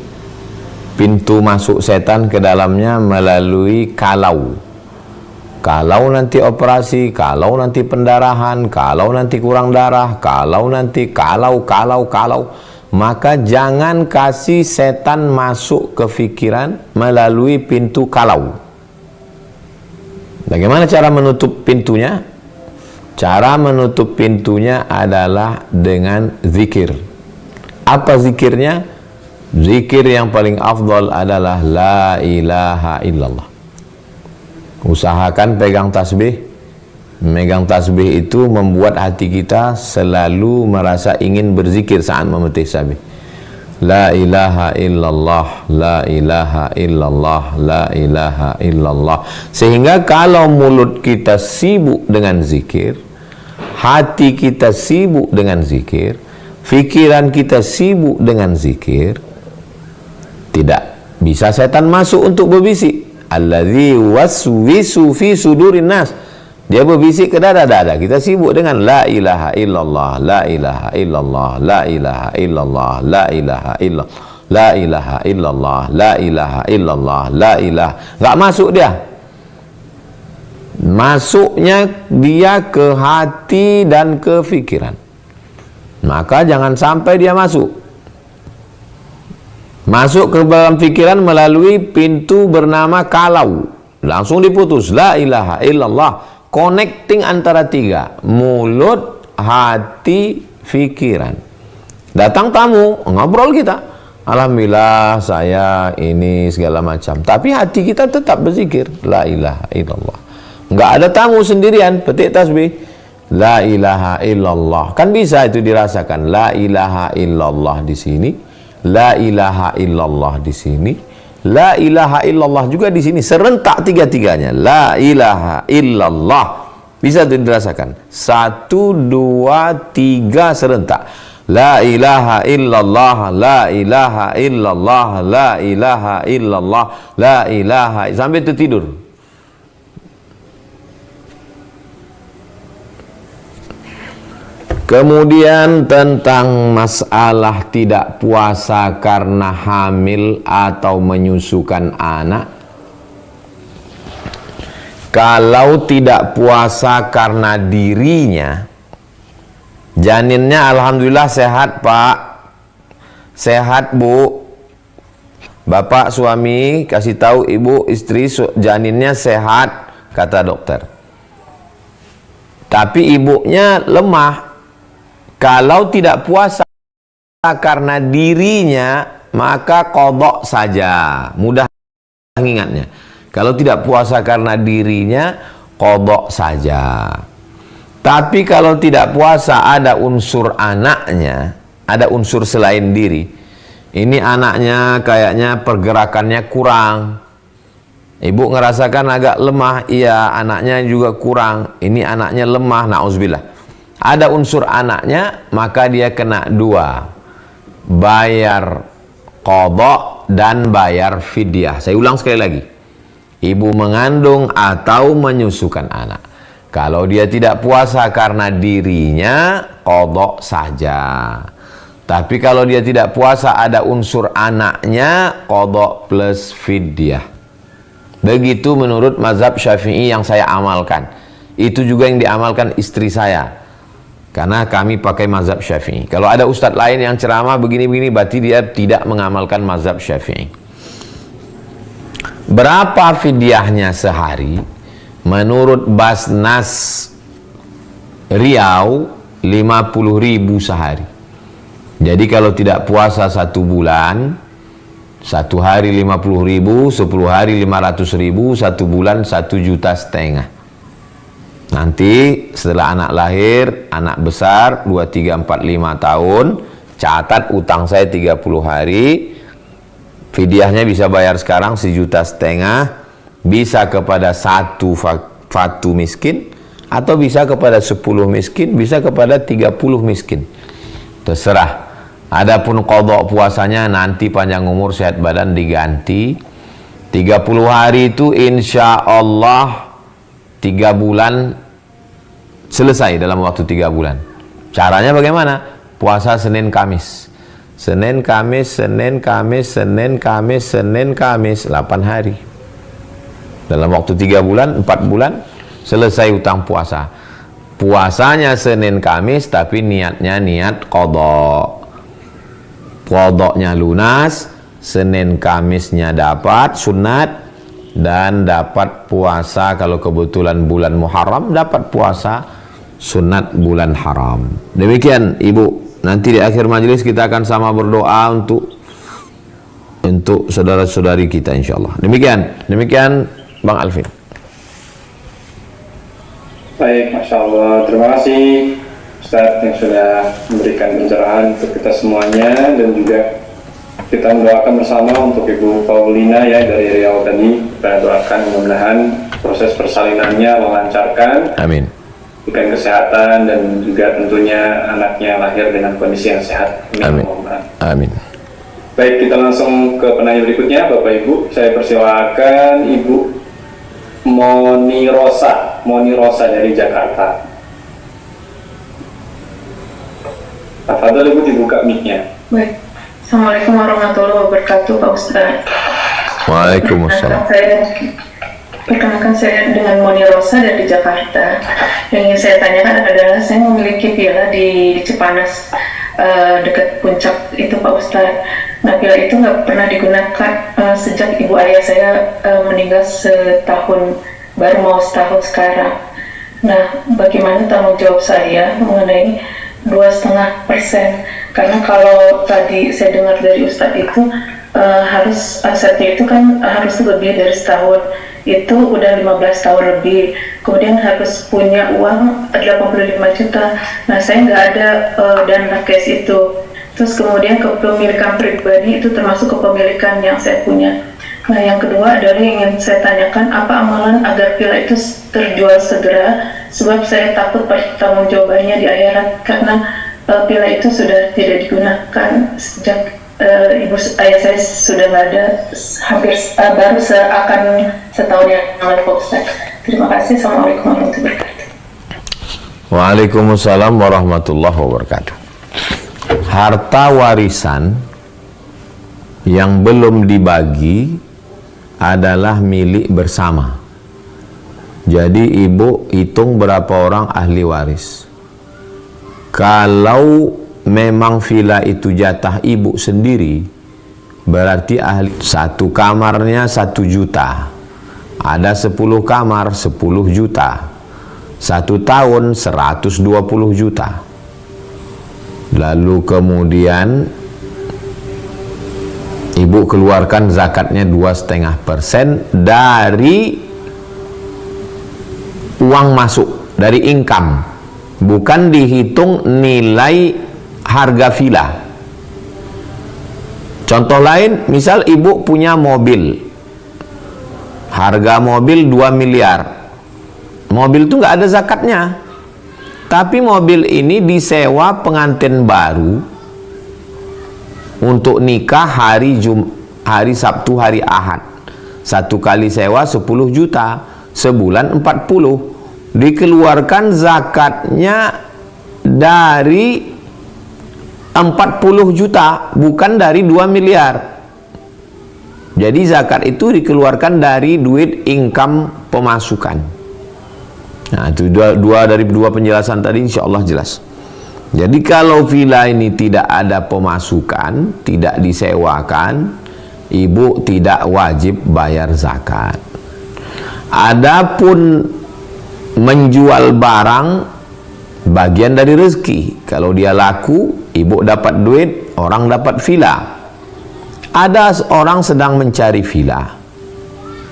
pintu masuk setan ke dalamnya melalui kalau. Kalau nanti operasi, kalau nanti pendarahan, kalau nanti kurang darah, kalau nanti kalau. Maka jangan kasih setan masuk ke fikiran melalui pintu kalau. Bagaimana cara menutup pintunya? Cara menutup pintunya adalah dengan zikir. Apa zikirnya? Zikir yang paling afdal adalah la ilaha illallah. Usahakan pegang tasbih. Megang tasbih itu membuat hati kita selalu merasa ingin berzikir saat memetik tasbih. La ilaha illallah, la ilaha illallah, la ilaha illallah. Sehingga kalau mulut kita sibuk dengan zikir, hati kita sibuk dengan zikir, fikiran kita sibuk dengan zikir, tidak bisa setan masuk untuk berbisik. Alladzi waswisu fi sudurin nas. Dia berbisik ke dada-dada. Kita sibuk dengan la ilaha illallah, la ilaha illallah, la ilaha illallah, la ilaha illallah, la ilaha illallah, la ilaha illallah, la ilaha. Enggak masuk dia. Masuknya dia ke hati dan ke fikiran. Maka jangan sampai dia masuk. Masuk ke dalam fikiran melalui pintu bernama kalau. Langsung diputus. La ilaha illallah. Connecting antara tiga, mulut, hati, fikiran. Datang tamu, ngobrol kita, alhamdulillah saya ini segala macam, tapi hati kita tetap berzikir la ilaha illallah. Nggak ada tamu sendirian petik tasbih la ilaha illallah, kan bisa itu dirasakan. La ilaha illallah di sini, la ilaha illallah di sini, la ilaha illallah juga di sini, serentak tiga-tiganya. La ilaha illallah bisa dirasakan. 1, 2, 3 serentak. La ilaha illallah, la ilaha illallah, la ilaha illallah, la ilaha, sampai itu tidur. Kemudian tentang masalah tidak puasa karena hamil atau menyusukan anak. Kalau tidak puasa karena dirinya, janinnya alhamdulillah sehat Pak, sehat Bu. Bapak suami kasih tahu ibu istri janinnya sehat kata dokter. Tapi ibunya lemah. Kalau tidak puasa karena dirinya, maka qadha saja. Mudah ingatnya. Kalau tidak puasa karena dirinya, qadha saja. Tapi kalau tidak puasa ada unsur anaknya, ada unsur selain diri. Ini anaknya kayaknya pergerakannya kurang. Ibu ngerasakan agak lemah, iya, anaknya juga kurang. Ini anaknya lemah, na'udzubillah. Ada unsur anaknya, maka dia kena dua. Bayar qadha dan bayar fidyah. Saya ulang sekali lagi. Ibu mengandung atau menyusukan anak. Kalau dia tidak puasa karena dirinya, qadha saja. Tapi kalau dia tidak puasa ada unsur anaknya, qadha plus fidyah. Begitu menurut mazhab Syafi'i yang saya amalkan. Itu juga yang diamalkan istri saya. Karena kami pakai mazhab Syafi'i. Kalau ada ustadz lain yang ceramah begini-begini, berarti dia tidak mengamalkan mazhab Syafi'i. Berapa fidyahnya sehari? Menurut Basnas Riau, 50.000 sehari. Jadi kalau tidak puasa 1 bulan, 1 hari 50.000, 10 hari 500.000, 1 bulan 1,5 juta. Nanti setelah anak lahir, anak besar 2, 3, 4, 5 tahun, catat utang saya 30 hari, fidyahnya bisa bayar sekarang 1,5 juta, bisa kepada 1 fatu miskin, atau bisa kepada 10 miskin, bisa kepada 30 miskin. Terserah. Adapun qadha puasanya nanti panjang umur sehat badan diganti. 30 hari itu insya Allah 3 bulan selesai dalam waktu 3 bulan. Caranya bagaimana? Puasa Senin Kamis. Senin Kamis, Senin Kamis, Senin Kamis, Senin Kamis, 8 hari. Dalam waktu 3 bulan, 4 bulan selesai utang puasa. Puasanya Senin Kamis tapi niatnya niat qadha. Qadhanya lunas, Senin Kamisnya dapat sunat, dan dapat puasa kalau kebetulan bulan Muharram, dapat puasa sunat bulan haram. Demikian Ibu, nanti di akhir majelis kita akan sama berdoa untuk saudara-saudari kita insyaallah. Demikian Bang Alvin. Baik, Masya Allah. Terima kasih Ustadz yang sudah memberikan pencerahan untuk kita semuanya, dan juga kita mendoakan bersama untuk Ibu Paulina ya dari Riau tadi. Kita doakan mudah-mudahan proses persalinannya melancarkan. Amin. Berikan kesehatan dan juga tentunya anaknya lahir dengan kondisi yang sehat. Amin. Amin. Baik, kita langsung ke penanya berikutnya, Bapak Ibu. Saya persilakan Ibu Moni Rosa dari Jakarta. Tafadhol Ibu, dibuka mic-nya. Baik. Assalamualaikum warahmatullahi wabarakatuh, Pak Ustaz. Waalaikumsalam. Perkenalkan saya dengan Moni Rosa dari Jakarta. Yang ingin saya tanyakan adalah saya memiliki villa di Cipanas, dekat puncak itu, Pak Ustaz. Nah, villa itu nggak pernah digunakan sejak ibu ayah saya meninggal setahun, baru mau setahun sekarang. Nah, bagaimana tanggung jawab saya mengenai 2,5%? Karena kalau tadi saya dengar dari Ustadz itu harus asetnya itu kan harus lebih dari setahun, itu udah 15 tahun lebih, kemudian harus punya uang 85 juta. Nah, saya nggak ada dana cash itu. Terus kemudian kepemilikan pribadi itu termasuk kepemilikan yang saya punya. Nah, yang kedua adalah yang ingin saya tanyakan, apa amalan agar villa itu terjual segera, sebab saya takut pertanggung jawabannya di akhirat, karena villa itu sudah tidak digunakan sejak ibu ayah saya sudah nggak ada, hampir baru akan setahun yang lalu, Pak Ustaz. Terima kasih. Assalamualaikum warahmatullahi wabarakatuh. Waalaikumsalam warahmatullahi wabarakatuh. Harta warisan yang belum dibagi adalah milik bersama. Jadi ibu hitung berapa orang ahli waris. Kalau memang villa itu jatah ibu sendiri, berarti ahli satu kamarnya 1 juta, ada 10 kamar 10 juta, 1 tahun 120 juta. lalu kemudian ibu keluarkan zakatnya 2,5% dari uang masuk, dari income, bukan dihitung nilai harga villa. Contoh lain, misal ibu punya mobil, harga mobil 2 miliar, mobil itu nggak ada zakatnya, tapi mobil ini disewa pengantin baru untuk nikah hari Sabtu, hari Ahad. Satu kali sewa 10 juta, sebulan 40. Dikeluarkan zakatnya dari 40 juta, bukan dari 2 miliar. Jadi zakat itu dikeluarkan dari duit income pemasukan. Nah, itu dari dua penjelasan tadi insya Allah jelas. Jadi kalau villa ini tidak ada pemasukan, tidak disewakan, ibu tidak wajib bayar zakat. Adapun menjual barang bagian dari rezeki. Kalau dia laku, ibu dapat duit, orang dapat villa. Ada orang sedang mencari villa,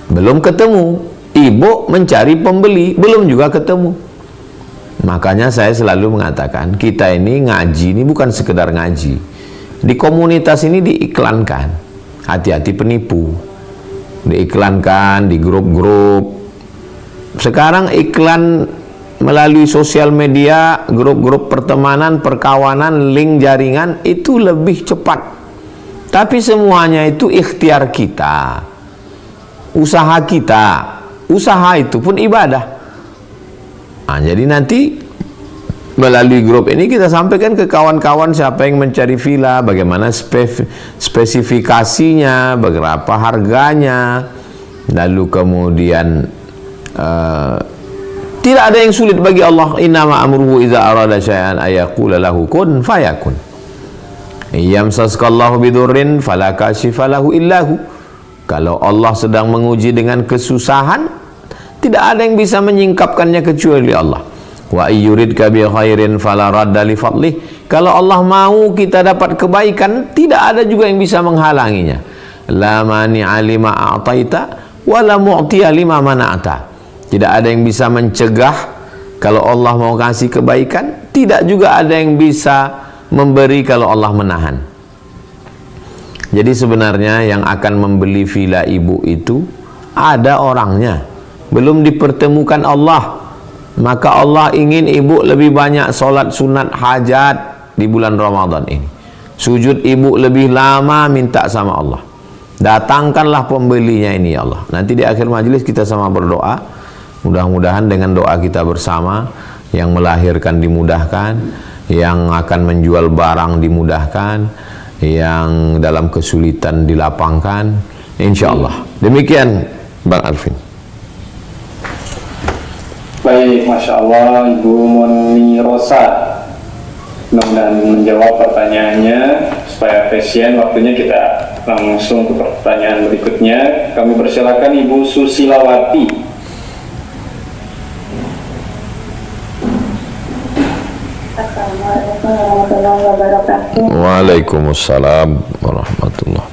belum ketemu, ibu mencari pembeli, belum juga ketemu. Makanya saya selalu mengatakan, kita ini ngaji ini bukan sekedar ngaji. Di komunitas ini diiklankan, hati-hati penipu. Diiklankan di grup-grup. Sekarang iklan melalui sosial media, grup-grup pertemanan, perkawanan, link jaringan itu lebih cepat. Tapi semuanya itu ikhtiar kita, usaha kita. Usaha itu pun ibadah. Nah, jadi nanti melalui grup ini kita sampaikan ke kawan-kawan siapa yang mencari villa, bagaimana spesifikasinya, berapa harganya, lalu kemudian tidak ada yang sulit bagi Allah. Innama amruhu idza arada syai'an ayaqula lahu kun fayakun. Yamsaskallahu bidurrin fala kashifa lahu illahu. Kalau Allah sedang menguji dengan kesusahan, tidak ada yang bisa menyingkapkannya kecuali Allah. Wa ayyuridka bi khairin fala radda li fadlih. Kalau Allah mau kita dapat kebaikan, tidak ada juga yang bisa menghalanginya. La mani'a lima a'taita wa la mu'tiya lima mana'ata. Tidak ada yang bisa mencegah kalau Allah mau kasih kebaikan, tidak juga ada yang bisa memberi kalau Allah menahan. Jadi sebenarnya yang akan membeli villa ibu itu ada orangnya, belum dipertemukan Allah. Maka Allah ingin ibu lebih banyak solat sunat hajat di bulan Ramadan ini. Sujud ibu lebih lama minta sama Allah. Datangkanlah pembelinya ini ya Allah. Nanti di akhir majelis kita sama berdoa. Mudah-mudahan dengan doa kita bersama, yang melahirkan dimudahkan, yang akan menjual barang dimudahkan, yang dalam kesulitan dilapangkan, insya Allah. Demikian Bang Alvin. Baik, Masya Allah, Ibu Moni Rosa mudah-mudahan menjawab pertanyaannya. Supaya efisien waktunya, kita langsung ke pertanyaan berikutnya. Kami persilakan Ibu Susilawati. Assalamualaikum warahmatullahi wabarakatuh. Waalaikumsalam warahmatullahi.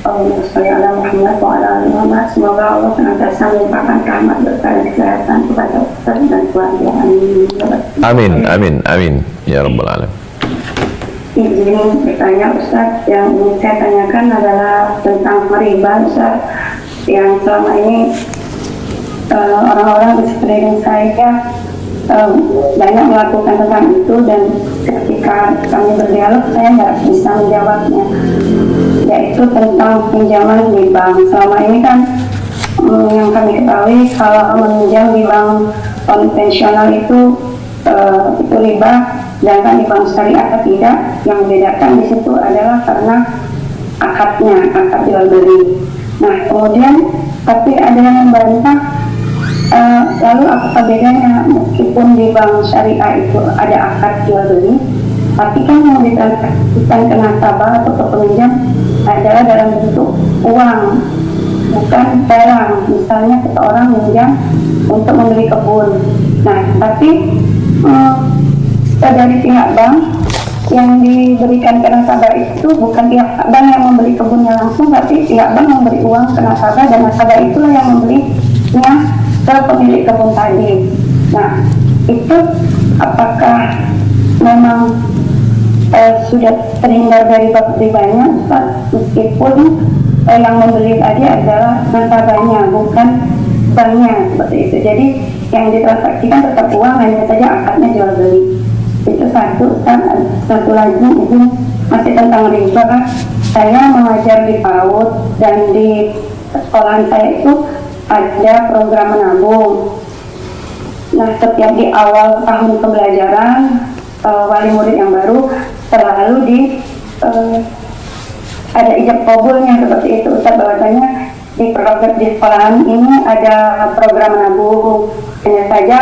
Allahumma sholli ala Muhammad wa ala ali Muhammad. Semoga Allah senantiasa melimpahkan rahmat berkah dan kesehatan kepada Ustaz dan keluarga. Amin, amin, amin ya rabbal alamin. Izin bertanya Ustaz, yang ingin saya tanyakan adalah tentang riba Ustaz, yang selama ini orang-orang di sekeliling saya banyak melakukan tentang itu, dan ketika kami berdialog saya nggak bisa menjawabnya, yaitu tentang pinjaman di bank. Selama ini kan yang kami ketahui kalau meminjam di bank konvensional itu riba, sedangkan di bank syariah tidak. Yang membedakan di situ adalah karena akadnya, akad jual beli. Nah kemudian tapi ada yang membantah, lalu apa bedanya meskipun di bank syariah itu ada akad jual beli, tapi kan yang ditransaksikan ke nasabah atau ke peminjam adalah dalam bentuk uang, bukan barang. Misalnya seseorang minjam untuk membeli kebun, nah tapi dari pihak bank yang diberikan ke nasabah itu bukan pihak bank yang membeli kebunnya langsung, tapi pihak bank memberi uang ke nasabah dan nasabah itulah yang membelinya ke pemilik kebun tadi. Nah, itu apakah memang sudah terhindar dari ribanya, Ustaz, meskipun yang membeli tadi adalah nasabahnya bukan banknya, seperti itu. Jadi yang ditransaksikan tetap uang, hanya saja akadnya jual beli. Itu satu. Satu lagi ini masih tentang riba. Saya mengajar di PAUD dan di sekolahan saya itu ada program menabung. Nah, setiap di awal tahun pembelajaran wali murid yang baru selalu ada ijab kabulnya seperti itu, Ustaz, bahwasanya di program di sekolahan ini ada program menabung. Hanya saja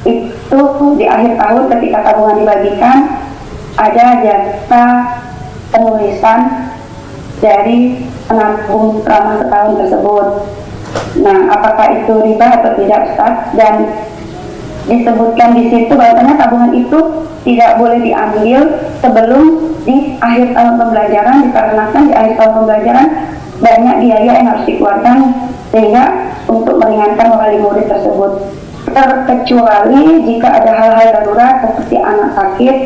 itu di akhir tahun ketika tabungan dibagikan ada jasa penulisan dari penabung selama setahun tersebut. Nah, apakah itu riba atau tidak, Ustaz? Dan disebutkan di situ bahwasanya tabungan itu tidak boleh diambil sebelum di akhir tahun pembelajaran, dikarenakan di akhir tahun pembelajaran banyak biaya yang harus dikeluarkan sehingga untuk meringankan wali murid tersebut. Terkecuali jika ada hal-hal darurat seperti anak sakit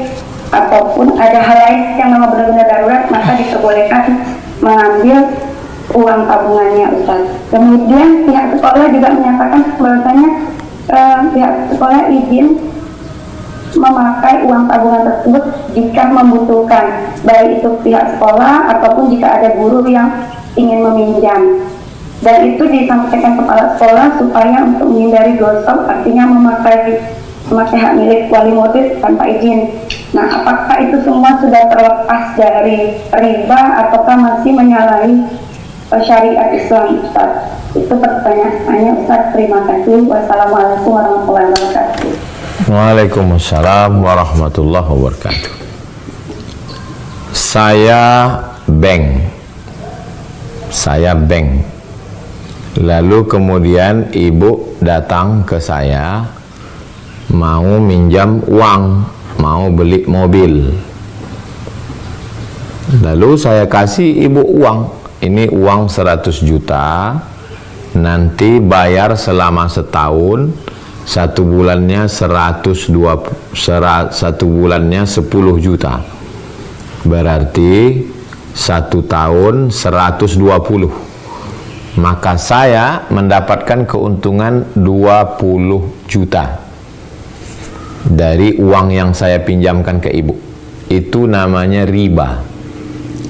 ataupun ada hal lain yang memang benar-benar darurat, maka diperbolehkan mengambil uang tabungannya, Ustaz. Kemudian pihak sekolah juga menyatakan bahwasanya pihak sekolah izin memakai uang tabungan tersebut jika membutuhkan, baik itu pihak sekolah ataupun jika ada guru yang ingin meminjam. Dan itu disampaikan kepala sekolah supaya untuk menghindari gosok, artinya memakai hak milik wali murid tanpa izin. Nah, apakah itu semua sudah terlepas dari riba ataukah masih menyalahi syariat Islam, Ustaz? Itu pertanyaannya, Ustaz. Terima kasih. Wassalamualaikum warahmatullahi wabarakatuh. Waalaikumsalam warahmatullahi wabarakatuh. Saya bank. Lalu kemudian ibu datang ke saya mau minjam uang, mau beli mobil. Lalu saya kasih ibu uang. Ini uang 100 juta, nanti bayar selama setahun, satu bulannya 10 juta. Berarti satu tahun 120. Maka saya mendapatkan keuntungan 20 juta dari uang yang saya pinjamkan ke ibu. Itu namanya riba,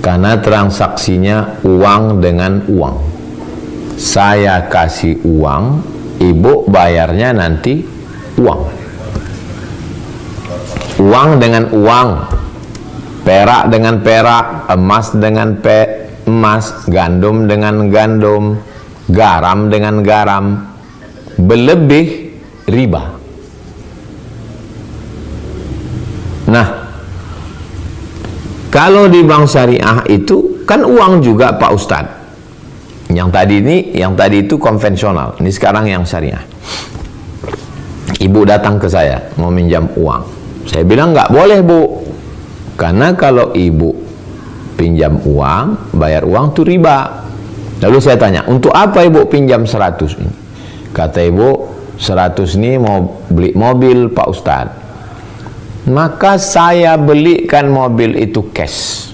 karena transaksinya uang dengan uang. Saya kasih uang, ibu bayarnya nanti uang. Uang dengan uang, perak dengan perak, emas dengan emas, gandum dengan gandum, garam dengan garam, berlebih riba. Nah, kalau di bank syariah itu kan uang juga, Pak Ustadz. Yang tadi itu konvensional, ini sekarang yang syariah. Ibu datang ke saya mau minjam uang. Saya bilang nggak boleh, Bu, karena kalau ibu pinjam uang, bayar uang itu riba. Lalu saya tanya, untuk apa ibu pinjam 100 ini? Kata ibu, 100 ini mau beli mobil, Pak Ustadz. Maka saya belikan mobil itu cash.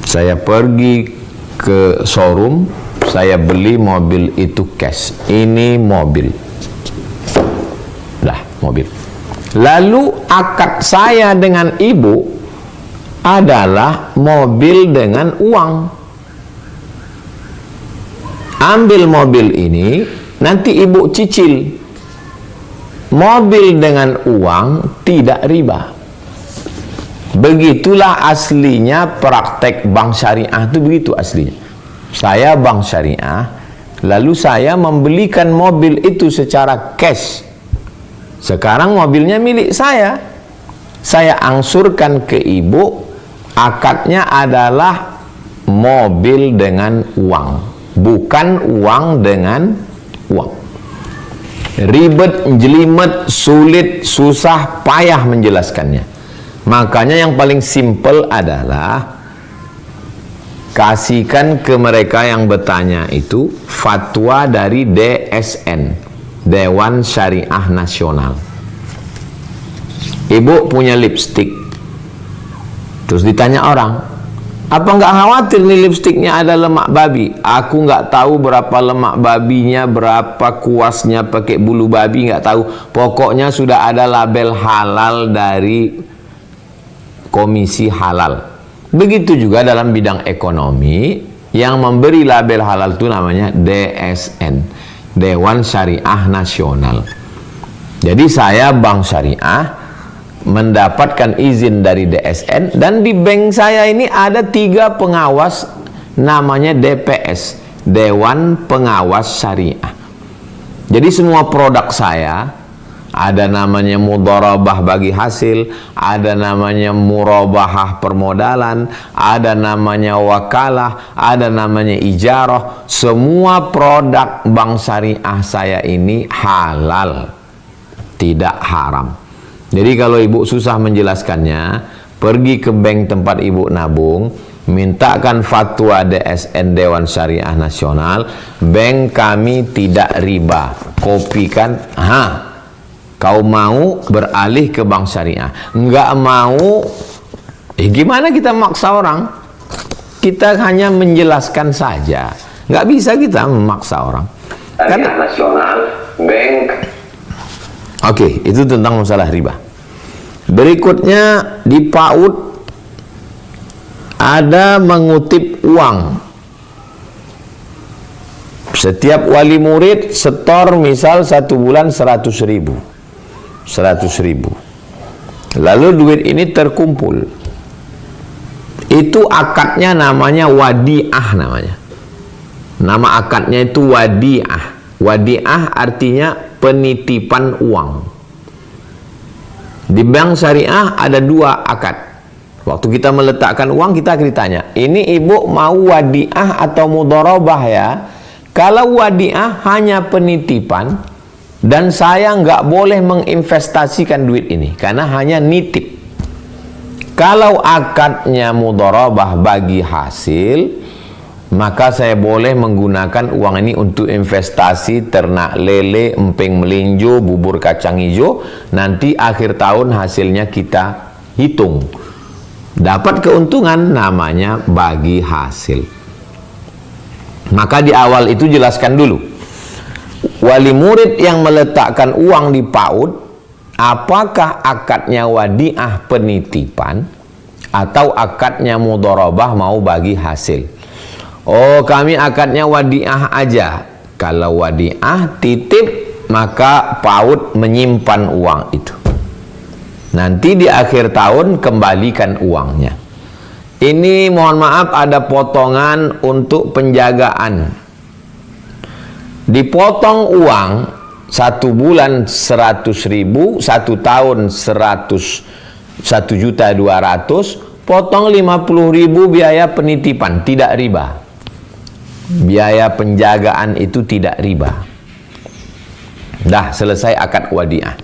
Saya pergi ke showroom, saya beli mobil itu cash. Ini mobil. Dah, mobil. Lalu akad saya dengan ibu adalah mobil dengan uang. Ambil mobil ini, nanti ibu cicil. Mobil dengan uang tidak riba. Begitulah aslinya praktek bank syariah itu, begitu aslinya. Saya bank syariah, lalu saya membelikan mobil itu secara cash. Sekarang mobilnya milik saya. Saya angsurkan ke ibu. Akadnya adalah mobil dengan uang, bukan uang dengan uang. Ribet, jelimet, sulit, susah, payah menjelaskannya. Makanya yang paling simple adalah kasihkan ke mereka yang bertanya itu fatwa dari DSN, Dewan Syariah Nasional. Ibu punya lipstik, terus ditanya orang, apa nggak khawatir nih lipstiknya ada lemak babi? Aku nggak tahu berapa lemak babinya, berapa kuasnya pakai bulu babi, nggak tahu. Pokoknya sudah ada label halal dari Komisi Halal. Begitu juga dalam bidang ekonomi, yang memberi label halal itu namanya DSN, Dewan Syariah Nasional. Jadi saya bank syariah mendapatkan izin dari DSN, dan di bank saya ini ada 3 pengawas namanya DPS, Dewan Pengawas Syariah. Jadi semua produk saya ada namanya mudharabah bagi hasil, ada namanya murabahah permodalan, ada namanya wakalah, ada namanya ijarah. Semua produk bank syariah saya ini halal, tidak haram. Jadi kalau ibu susah menjelaskannya, pergi ke bank tempat ibu nabung, mintakan fatwa DSN, Dewan Syariah Nasional, bank kami tidak riba, kopikan, kau mau beralih ke bank syariah, enggak mau, gimana kita maksa orang? Kita hanya menjelaskan saja, nggak bisa kita memaksa orang. Syariah Nasional, bank. Oke, itu tentang masalah riba. Berikutnya di PAUD ada mengutip uang. Setiap wali murid setor misal 1 bulan 100.000. 100.000. Lalu duit ini terkumpul. Itu akadnya namanya wadiah namanya. Nama akadnya itu wadiah. Wadiah artinya penitipan uang. Di bank syariah ada 2 akad. Waktu kita meletakkan uang, kita akan ditanya, ini ibu mau wadiah atau mudharabah ya? Kalau wadiah hanya penitipan, dan saya nggak boleh menginvestasikan duit ini karena hanya nitip. Kalau akadnya mudharabah bagi hasil, maka saya boleh menggunakan uang ini untuk investasi ternak lele, emping melinjo, bubur kacang hijau. Nanti akhir tahun hasilnya kita hitung. Dapat keuntungan, namanya bagi hasil. Maka di awal itu jelaskan dulu. Wali murid yang meletakkan uang di PAUD, apakah akadnya wadiah penitipan atau akadnya mudharabah mau bagi hasil? Oh, kami akadnya wadiah aja. Kalau wadiah titip, maka PAUD menyimpan uang itu. Nanti di akhir tahun kembalikan uangnya. Ini mohon maaf ada potongan untuk penjagaan. Dipotong uang 1 bulan 100.000, 1 tahun 1.200.000, potong 50.000 biaya penitipan, tidak riba. Biaya penjagaan itu tidak riba. Dah selesai akad wadiah.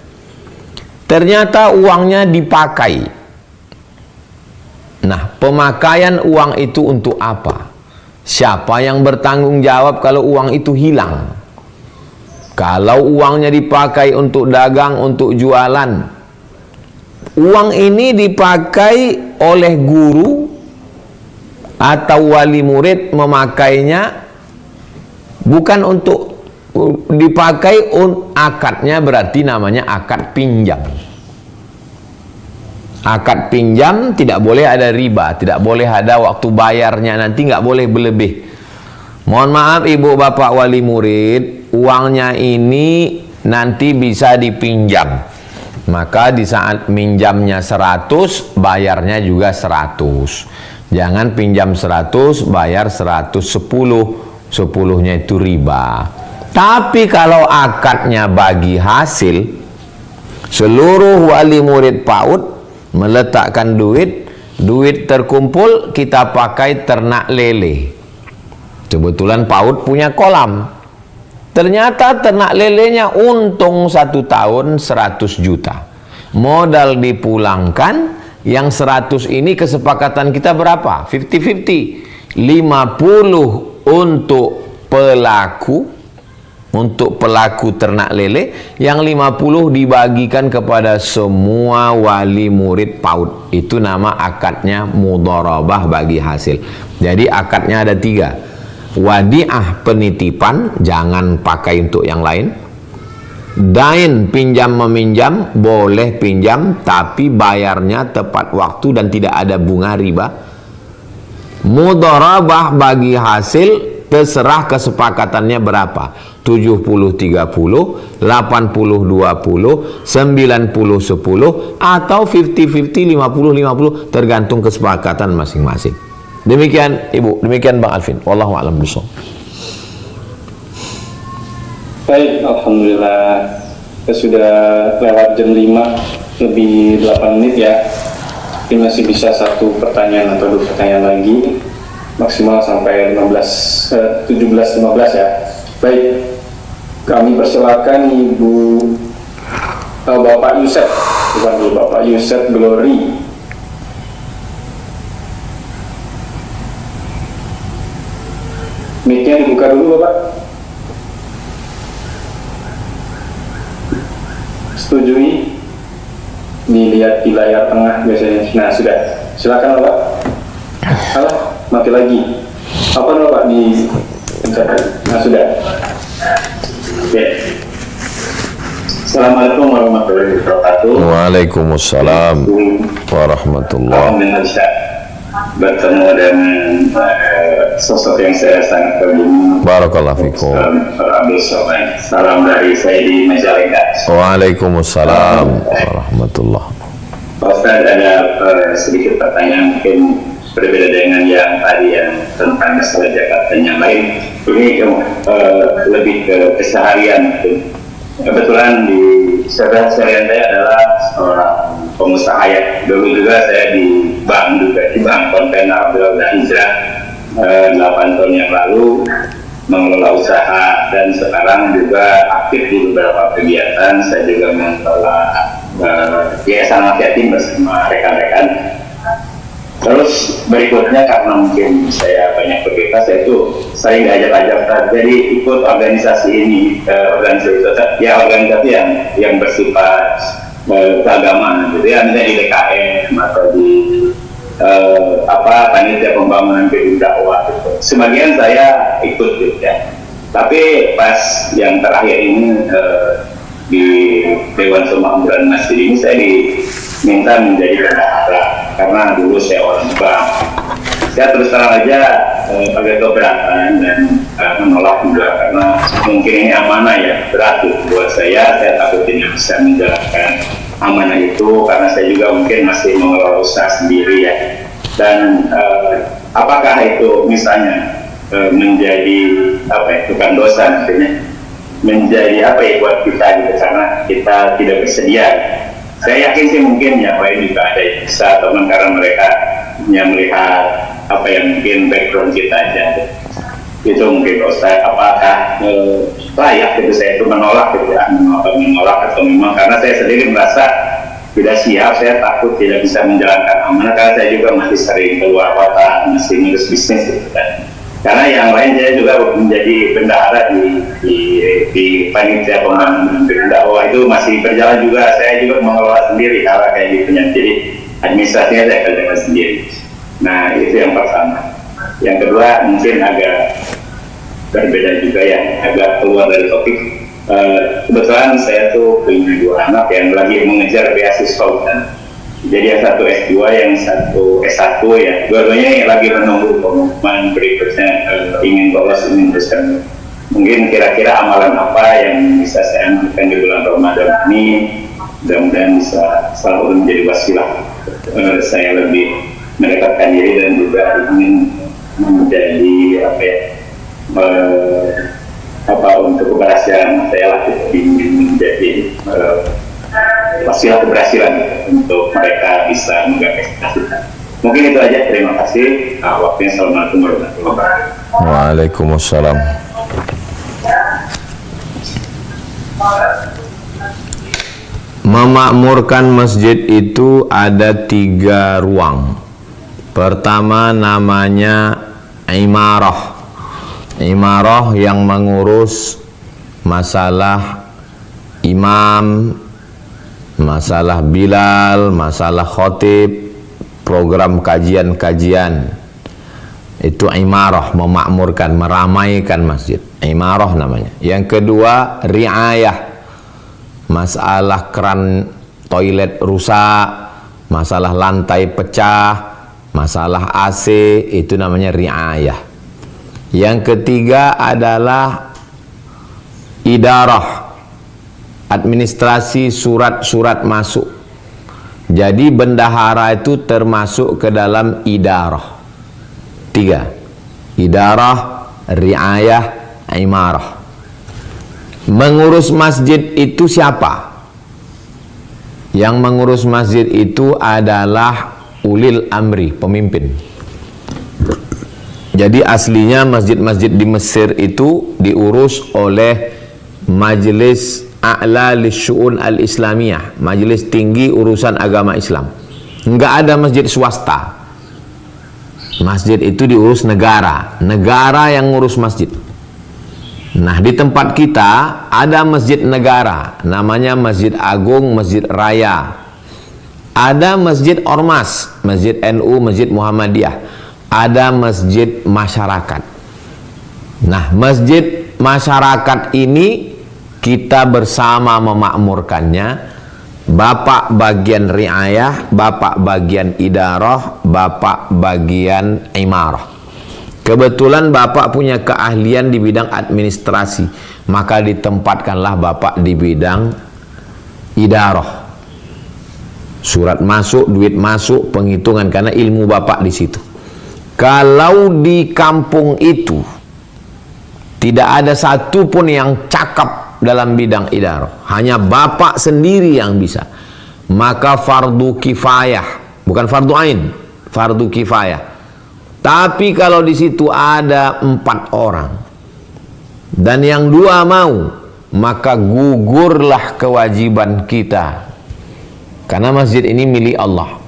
Ternyata uangnya dipakai. Nah, pemakaian uang itu untuk apa? Siapa yang bertanggung jawab kalau uang itu hilang? Kalau uangnya dipakai untuk dagang, untuk jualan, uang ini dipakai oleh guru atau wali murid memakainya bukan untuk dipakai, akadnya berarti namanya akad pinjam. Akad pinjam tidak boleh ada riba, tidak boleh ada waktu bayarnya nanti nggak boleh berlebih. Mohon maaf ibu bapak wali murid, uangnya ini nanti bisa dipinjam. Maka di saat minjamnya 100, bayarnya juga 100. Jangan pinjam 100, bayar 110. 10-nya itu riba. Tapi kalau akadnya bagi hasil, seluruh wali murid PAUD meletakkan duit terkumpul, kita pakai ternak lele. Kebetulan PAUD punya kolam. Ternyata ternak lelenya untung 1 tahun 100 juta. Modal dipulangkan, Yang 100 ini kesepakatan kita berapa? 50-50. 50 untuk pelaku ternak lele, yang 50 dibagikan kepada semua wali murid PAUD. Itu nama akadnya mudharabah bagi hasil. Jadi akadnya ada 3. Wadiah penitipan, jangan pakai untuk yang lain. Dain pinjam meminjam, boleh pinjam tapi bayarnya tepat waktu dan tidak ada bunga riba. Mudharabah bagi hasil, terserah kesepakatannya berapa, 70-30, 80-20, 90-10, atau 50-50, 50-50, tergantung kesepakatan masing-masing. Demikian Ibu, demikian Bang Alvin. Wallahu a'lam bishawab. Baik, alhamdulillah kita sudah lewat jam 5 lebih 8 menit ya. Ini masih bisa 1 pertanyaan atau 2 pertanyaan lagi, maksimal sampai 17-15 ya. Baik, kami persilakan Bapak Yusef, bukan dulu, Bapak Yusef Glory. Mic-nya dibuka dulu Bapak. Setujui? Dilihat di layar tengah biasanya. Nah sudah, silakan Bapak. Salah, mati lagi. Apa Bapak di pencet? Nah sudah. Oke. Assalamualaikum warahmatullahi wabarakatuh. Waalaikumsalam warahmatullahi. Alhamdulillah bisa bertemu dengan sosok yang saya sangat kagumi. Barakallahu fikum. Salam dari saya di Majalengka. Waalaikumsalam warahmatullahi. Pak Ustaz, ada sedikit pertanyaan mungkin berbeda dengan yang tadi yang tentang masalah Jakarta yang lain. Ini lebih ke keseharian. Kebetulan di seharian saya adalah seorang pengusaha ya. Dulu juga saya di bank kontainer Abdul Hijrah 8 tahun yang lalu mengelola usaha, dan sekarang juga aktif di beberapa kegiatan. Saya juga mengelola yayasan anak yatim bersama rekan-rekan. Terus berikutnya karena mungkin saya banyak bekerja, saya itu sering diajak-ajak jadi ikut organisasi ini, organisasi yang bersifat keagamaan gitu ya, misalnya di DKM atau di panitia pembangunan gedung dakwah gitu. Sebagian saya ikut gitu ya. Tapi pas yang terakhir ini di Dewan Kemakmuran Masjid ini saya diminta menjadi bendahara karena dulu saya orang bank. Saya terus terang aja agak keberatan dan menolak juga karena mungkin ini amanah ya, berat buat saya takut tidak bisa menjalankan amanah itu karena saya juga mungkin masih mengelola usaha sendiri ya. Dan apakah itu misalnya menjadi bukan dosa nantinya, menjadi buat kita gitu karena kita tidak bersedia. Saya yakin sih mungkin ya juga ada yang bisa, atau karena mereka yang melihat yang mungkin background kita aja. Itu mungkin Ustaz, apakah layak gitu saya itu menolak gitu ya, menolak atau memang karena saya sendiri merasa tidak siap, saya takut tidak bisa menjalankan amanah karena saya juga masih sering keluar kota, masih ngurus bisnis gitu kan. Karena yang lain saya juga menjadi bendahara di panitia pembangunan gedung dakwah itu masih berjalan juga, saya juga mengelola sendiri kalau kayak gitu ya. Jadi administrasinya saya kerjakan sendiri. Nah itu yang pertama. Yang kedua mungkin agak berbeda juga ya, agak keluar dari topik. Kebetulan saya tuh punya 2 anak yang lagi mengejar beasiswa kan. Jadi yang satu S2, yang satu S1 ya. Dua-duanya lagi menunggu pengumuman berikutnya, ingin lolos, ingin teruskan. Mungkin kira-kira amalan apa yang bisa saya amalkan di bulan Ramadan ini, mudah-mudahan bisa selalu menjadi wasilah saya lebih mendekatkan diri dan juga ingin menjadi untuk keberhasilan saya lah, ingin menjadi wasilah keberhasilan untuk mereka bisa menggapai cita-cita. Mungkin itu aja, terima kasih. Waktunya. Assalamualaikum warahmatullahi wabarakatuh. Waalaikumsalam. memakmurkan masjid itu ada 3 ruang. Pertama namanya imarah. Imarah yang mengurus masalah imam, masalah bilal, masalah khotib, program kajian-kajian. Itu imarah, memakmurkan, meramaikan masjid. Imarah namanya. Yang kedua riayah, masalah keran toilet rusak, masalah lantai pecah, masalah AC, itu namanya riayah. Yang ketiga adalah idarah, administrasi surat-surat masuk. Jadi bendahara itu termasuk ke dalam idarah. 3. Idarah, riayah, imarah. Mengurus masjid itu siapa? Yang mengurus masjid itu adalah ulil amri, pemimpin. Jadi aslinya masjid-masjid di Mesir itu diurus oleh Majelis A'la Lisyu'un Al-Islamiyah, Majelis Tinggi Urusan Agama Islam. Enggak ada masjid swasta. Masjid itu diurus negara. Negara yang ngurus masjid. Nah, di tempat kita ada masjid negara, namanya Masjid Agung, Masjid Raya. Ada masjid ormas, Masjid NU, Masjid Muhammadiyah. Ada masjid masyarakat. Nah, masjid masyarakat ini kita bersama memakmurkannya. Bapak bagian riayah, bapak bagian idarah, bapak bagian imarah. Kebetulan bapak punya keahlian di bidang administrasi, maka ditempatkanlah bapak di bidang idarah. Surat masuk, duit masuk, penghitungan, karena ilmu bapak di situ. Kalau di kampung itu tidak ada satu pun yang cakap dalam bidang idarah, hanya bapak sendiri yang bisa, maka fardu kifayah, bukan fardu ain, fardu kifayah. Tapi kalau di situ ada 4 orang dan yang 2 mau, maka gugurlah kewajiban kita, karena masjid ini milik Allah.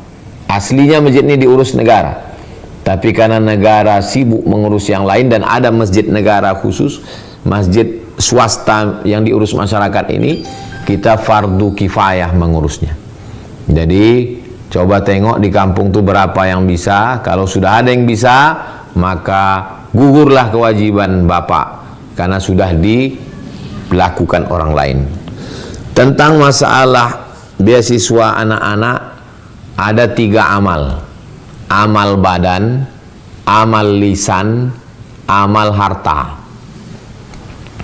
Aslinya masjid ini diurus negara, tapi karena negara sibuk mengurus yang lain dan ada masjid negara khusus, masjid swasta yang diurus masyarakat ini, kita fardu kifayah mengurusnya. Jadi coba tengok di kampung itu berapa yang bisa. Kalau sudah ada yang bisa, maka gugurlah kewajiban bapak, karena sudah dilakukan orang lain. Tentang masalah beasiswa anak-anak, ada 3 amal. Amal badan, amal lisan, amal harta.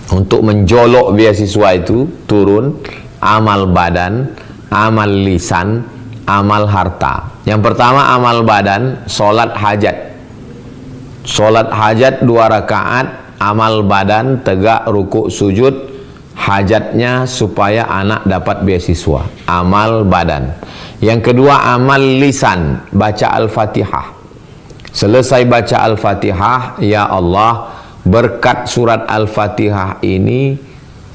Untuk menjolok beasiswa itu turun amal badan, amal lisan, amal harta. Yang pertama amal badan, sholat hajat. Sholat hajat 2 rakaat, amal badan tegak rukuk sujud. Hajatnya supaya anak dapat beasiswa, amal badan. Yang kedua amal lisan, baca Al-Fatihah. Selesai baca Al-Fatihah, ya Allah, berkat surat Al-Fatihah ini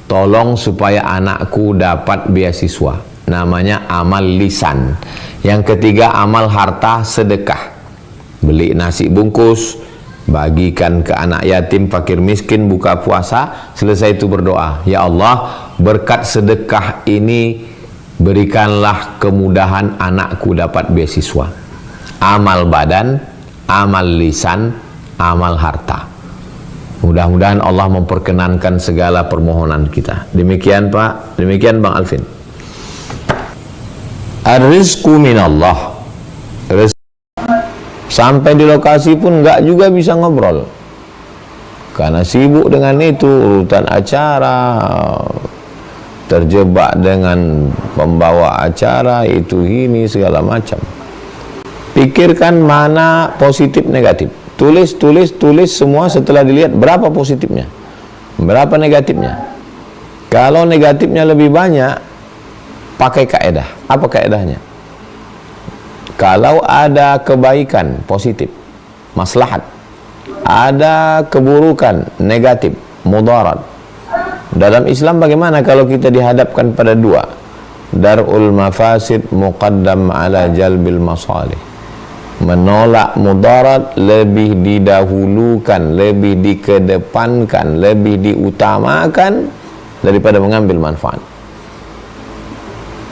tolong supaya anakku dapat beasiswa. Namanya amal lisan. Yang ketiga amal harta, sedekah. Beli nasi bungkus, bagikan ke anak yatim, fakir miskin, buka puasa. Selesai itu berdoa, ya Allah, berkat sedekah ini berikanlah kemudahan anakku dapat beasiswa. Amal badan, amal lisan, amal harta. Mudah-mudahan Allah memperkenankan segala permohonan kita. Demikian Pak, demikian Bang Alvin. Ar-rizqu minallah. Sampai di lokasi pun nggak juga bisa ngobrol, karena sibuk dengan itu, urutan acara, terjebak dengan pembawa acara, itu ini segala macam. Pikirkan mana positif negatif. Tulis semua, setelah dilihat berapa positifnya, berapa negatifnya. Kalau negatifnya lebih banyak, pakai kaedah. Apa kaedahnya? Kalau ada kebaikan positif, maslahat, ada keburukan negatif, mudarat. Dalam Islam bagaimana kalau kita dihadapkan pada 2? dar'ul mafasid muqaddam ala jalbil masalih. Menolak mudarat lebih didahulukan, lebih dikedepankan, lebih diutamakan daripada mengambil manfaat.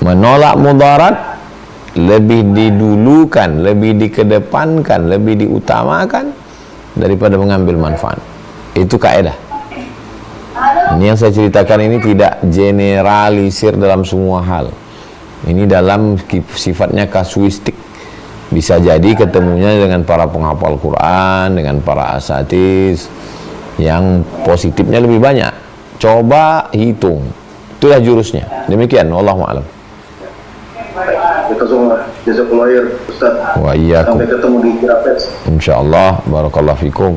Menolak mudarat lebih didulukan, lebih dikedepankan, lebih diutamakan daripada mengambil manfaat. Itu kaidah. Ini yang saya ceritakan ini tidak generalisir dalam semua hal. Ini dalam sifatnya kasuistik. Bisa jadi ketemunya dengan para penghafal Quran, dengan para asatis yang positifnya lebih banyak. Coba hitung. Itulah jurusnya. Demikian, wallahu a'lam. Kita semua jazakallahu khair Ustaz. Wa iyyakum. Sampai ketemu di Kirapes. Insyaallah, barakallahu fikum.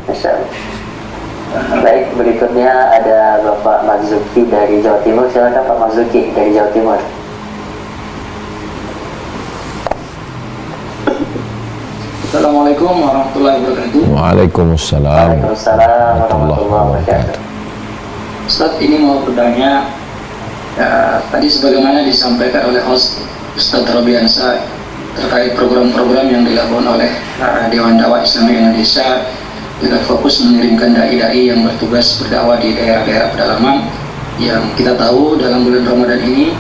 Baik, berikutnya ada Bapak Marzuki dari Jawa Timur. Silakan Pak Marzuki dari Jawa Timur. Assalamualaikum warahmatullahi wabarakatuh. Waalaikumsalam. Waalaikumsalam warahmatullahi wabarakatuh. Ustaz, ini mau bertanya, tadi sebagaimana disampaikan oleh host Ustaz Robiansa terkait program-program yang dilakukan oleh Dewan Dakwah Islam Indonesia dengan fokus mengirimkan dai-dai yang bertugas berdakwah di daerah-daerah pedalaman, yang kita tahu dalam bulan Ramadan ini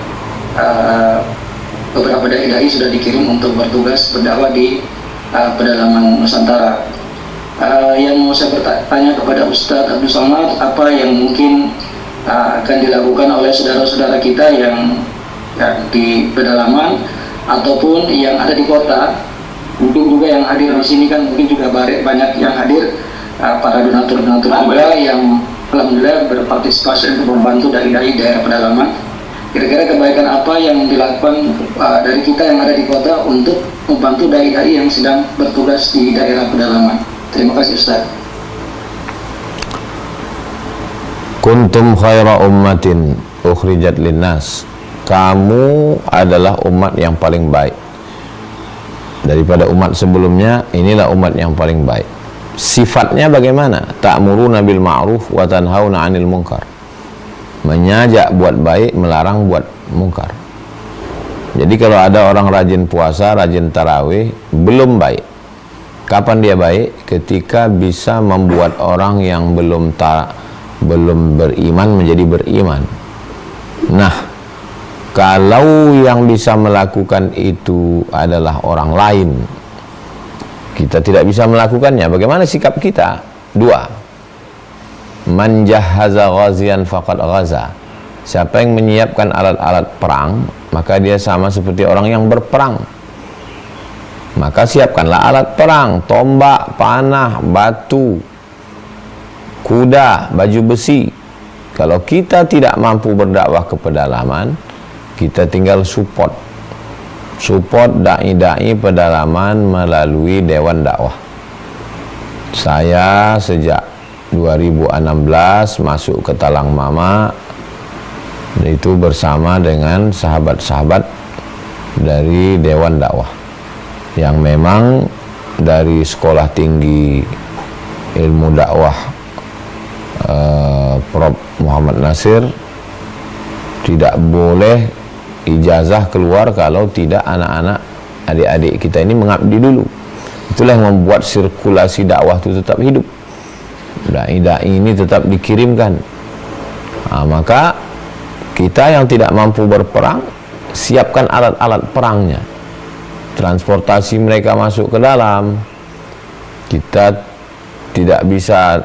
beberapa dai-dai sudah dikirim untuk bertugas berdakwah di pedalaman Nusantara. Yang mau saya bertanya kepada Ustadz Abdul Somad, apa yang mungkin akan dilakukan oleh saudara-saudara kita yang di pedalaman ataupun yang ada di kota, mungkin juga yang hadir di sini kan mungkin juga banyak yang hadir, para donatur-donatur juga yang alhamdulillah berpartisipasi untuk membantu dari daerah pedalaman. Kira-kira kebaikan apa yang dilakukan dari kita yang ada di kota untuk membantu dai-dai yang sedang bertugas di daerah pedalaman? Terima kasih Ustaz. Kuntum khaira ummatin ukhrijat linnas. Kamu adalah umat yang paling baik daripada umat sebelumnya. Inilah umat yang paling baik. Sifatnya bagaimana? Ta'muruna bil ma'ruf wa tanhauna 'anil munkar. Mengajak buat baik, melarang buat mungkar. Jadi kalau ada orang rajin puasa, rajin tarawih, belum baik. Kapan dia baik? Ketika bisa membuat orang yang belum beriman menjadi beriman. Nah, kalau yang bisa melakukan itu adalah orang lain, kita tidak bisa melakukannya. Bagaimana sikap kita? Dua. Man jahaza ghazian faqad ghaza. Siapa yang menyiapkan alat-alat perang, maka dia sama seperti orang yang berperang. Maka siapkanlah alat perang, tombak, panah, batu, kuda, baju besi. Kalau kita tidak mampu berdakwah ke pedalaman, kita tinggal support dai-dai pedalaman melalui Dewan Dakwah. Saya sejak 2016 masuk ke Talang Mama, itu bersama dengan sahabat-sahabat dari Dewan Dakwah yang memang dari Sekolah Tinggi Ilmu Dakwah Prof. Muhammad Nasir tidak boleh ijazah keluar kalau tidak anak-anak adik-adik kita ini mengabdi dulu. Itulah yang membuat sirkulasi dakwah itu tetap hidup. Dai-dai ini tetap dikirimkan. Maka kita yang tidak mampu berperang, siapkan alat-alat perangnya. Transportasi mereka masuk ke dalam. Kita tidak bisa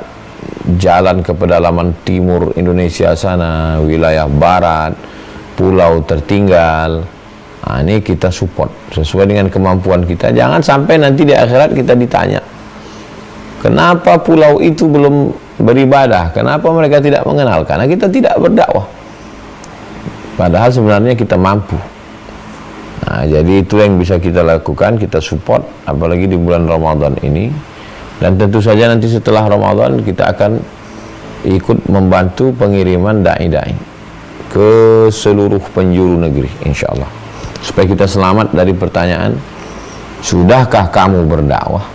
jalan ke pedalaman timur Indonesia sana, wilayah barat, pulau tertinggal. Ini kita support sesuai dengan kemampuan kita. Jangan sampai nanti di akhirat kita ditanya, kenapa pulau itu belum beribadah? Kenapa mereka tidak mengenal? Karena kita tidak berdakwah. Padahal sebenarnya kita mampu. Jadi itu yang bisa kita lakukan, kita support, apalagi di bulan Ramadan ini. Dan tentu saja nanti setelah Ramadan kita akan ikut membantu pengiriman dai-dai ke seluruh penjuru negeri, insyaallah. Supaya kita selamat dari pertanyaan, sudahkah kamu berdakwah?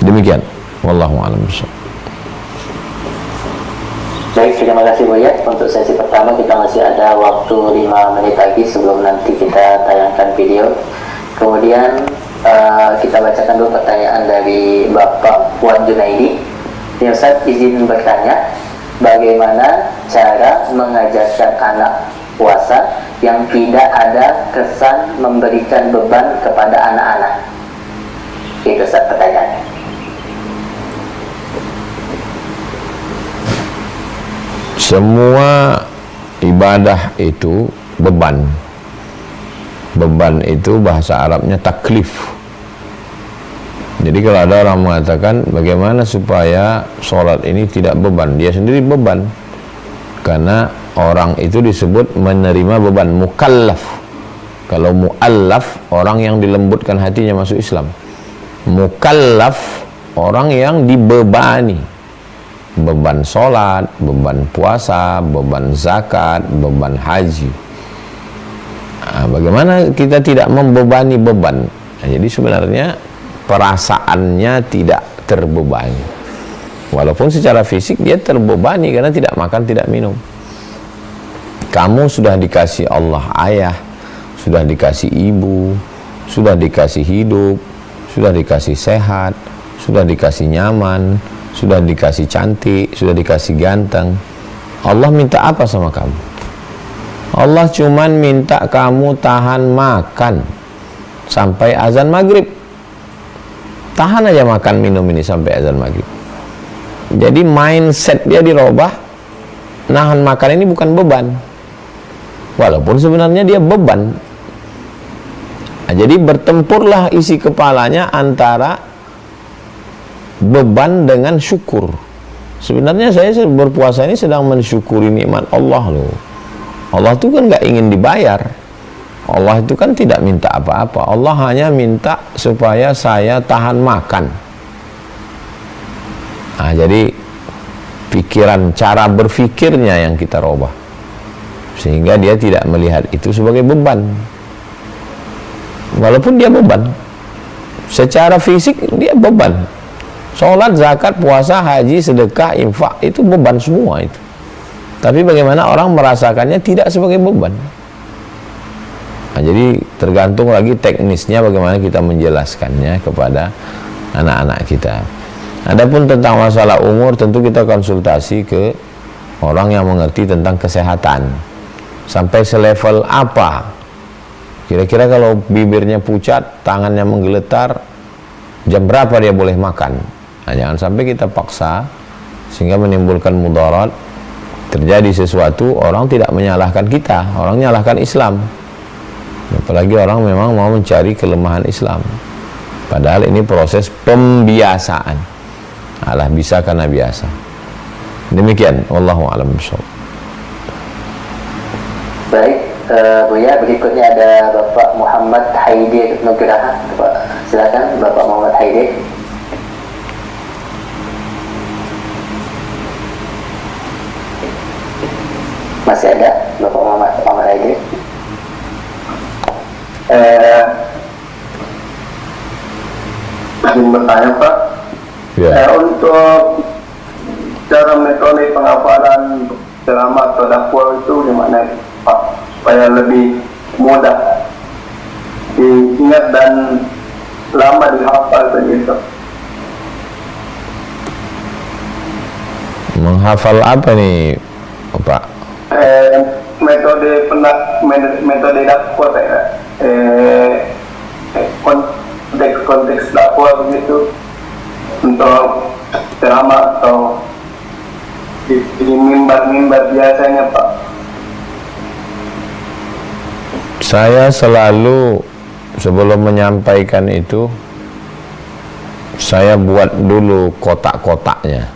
Demikian, wallahu a'lam bishawab. Baik, terima kasih Buya. Untuk sesi pertama kita masih ada waktu 5 menit lagi sebelum nanti kita tayangkan video. Kemudian kita bacakan dulu pertanyaan dari Bapak Puan Junaidi. Ya Ustaz, izin bertanya, bagaimana cara mengajarkan anak puasa yang tidak ada kesan memberikan beban kepada anak-anak? Itu Ustaz pertanyaannya. Semua ibadah itu beban. Beban itu bahasa Arabnya taklif. Jadi kalau ada orang mengatakan bagaimana supaya sholat ini tidak beban, dia sendiri beban. Karena orang itu disebut menerima beban, mukallaf. Kalau muallaf, orang yang dilembutkan hatinya masuk Islam. Mukallaf, orang yang dibebani. Beban sholat, beban puasa, beban zakat, beban haji. Bagaimana kita tidak membebani beban? Jadi sebenarnya perasaannya tidak terbebani, walaupun secara fisik dia terbebani karena tidak makan, tidak minum. Kamu sudah dikasih Allah ayah, sudah dikasih ibu, sudah dikasih hidup, sudah dikasih sehat, sudah dikasih nyaman, sudah dikasih cantik, sudah dikasih ganteng. Allah minta apa sama kamu? Allah cuman minta kamu tahan makan sampai azan maghrib. Tahan aja makan minum ini sampai azan maghrib. Jadi mindset dia dirubah. Nahan makan ini bukan beban, walaupun sebenarnya dia beban. Jadi bertempurlah isi kepalanya antara beban dengan syukur. Sebenarnya saya berpuasa ini sedang mensyukuri nikmat Allah loh. Allah itu kan nggak ingin dibayar. Allah itu kan tidak minta apa-apa. Allah hanya minta supaya saya tahan makan. Nah, jadi pikiran, cara berfikirnya yang kita robah, sehingga dia tidak melihat itu sebagai beban. Walaupun dia beban, secara fisik dia beban. Sholat, zakat, puasa, haji, sedekah, infak, itu beban semua itu. Tapi bagaimana orang merasakannya tidak sebagai beban. Nah, jadi tergantung lagi teknisnya bagaimana kita menjelaskannya kepada anak-anak kita. Adapun tentang masalah umur, tentu kita konsultasi ke orang yang mengerti tentang kesehatan. Sampai selevel apa? Kira-kira kalau bibirnya pucat, tangannya menggeletar, jam berapa dia boleh makan? Nah, jangan sampai kita paksa sehingga menimbulkan mudarat. Terjadi sesuatu, orang tidak menyalahkan kita, orang menyalahkan Islam. Apalagi orang memang mau mencari kelemahan Islam, padahal ini proses pembiasaan. Allah bisa karena biasa. Demikian, wallahu a'lam bishawab. Baik, Buya, berikutnya ada Bapak Muhammad Haidir Nugraha. Silakan Bapak Muhammad Haidir. Masih ada Bapak Muhammad Haidir? Ingin bertanya Pak, untuk cara metode penghafalan ceramah atau dakwah itu gimana Pak, supaya lebih mudah diingat dan lama dihafal begitu? Menghafal apa nih Pak? Metode dakwah kayak konteks dakwah begitu untuk ceramah atau di mimbar biasanya Pak. Saya selalu sebelum menyampaikan itu saya buat dulu kotak-kotaknya.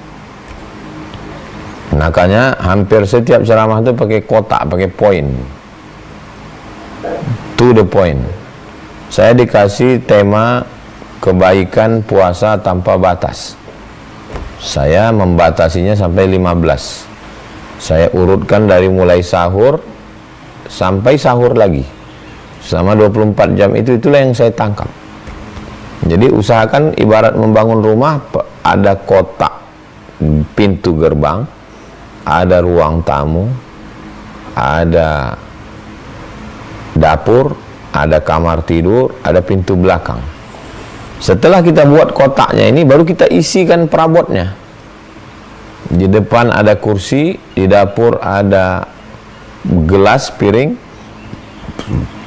Makanya hampir setiap ceramah itu pakai kotak, pakai poin. To the point. Saya dikasih tema kebaikan puasa tanpa batas. Saya membatasinya sampai 15. Saya urutkan dari mulai sahur sampai sahur lagi. Selama 24 jam itulah yang saya tangkap. Jadi usahakan ibarat membangun rumah, ada kotak pintu gerbang, ada ruang tamu, ada dapur, ada kamar tidur, ada pintu belakang. Setelah kita buat kotaknya ini, baru kita isikan perabotnya. Di depan ada kursi, di dapur ada gelas, piring,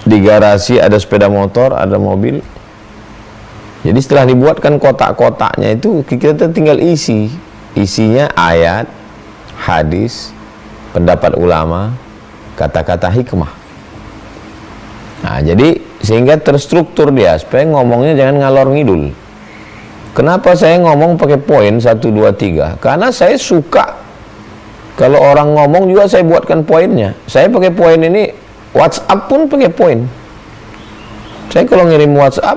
di garasi ada sepeda motor, ada mobil. Jadi setelah dibuatkan kotak-kotaknya itu, kita tinggal isi. Isinya ayat, hadis, pendapat ulama, kata-kata hikmah. Nah, jadi sehingga terstruktur dia, supaya ngomongnya jangan ngalor ngidul. Kenapa saya ngomong pakai poin 1, 2, 3? Karena saya suka kalau orang ngomong juga saya buatkan poinnya. Saya pakai poin ini, WhatsApp pun pakai poin. Saya kalau ngirim WhatsApp,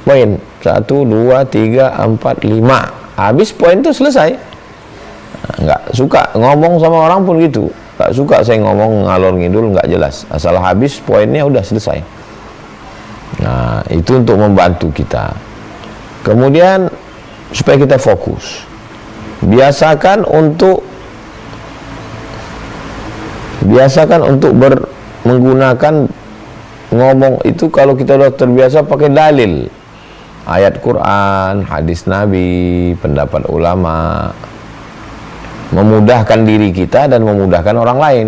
poin 1, 2, 3, 4, 5. Habis poin itu selesai. Nah, nggak suka ngomong sama orang pun gitu. Nggak suka saya ngomong ngalor ngidul, nggak jelas. Asal habis poinnya udah selesai. Nah, itu untuk membantu kita. Kemudian supaya kita fokus. Biasakan untuk menggunakan ngomong itu kalau kita sudah terbiasa pakai dalil. Ayat Quran, hadis Nabi, pendapat ulama. Memudahkan diri kita dan memudahkan orang lain.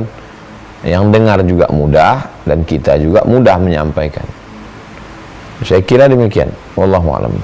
Yang dengar juga mudah dan kita juga mudah menyampaikan. Saya kira demikian. Wallahu a'lam.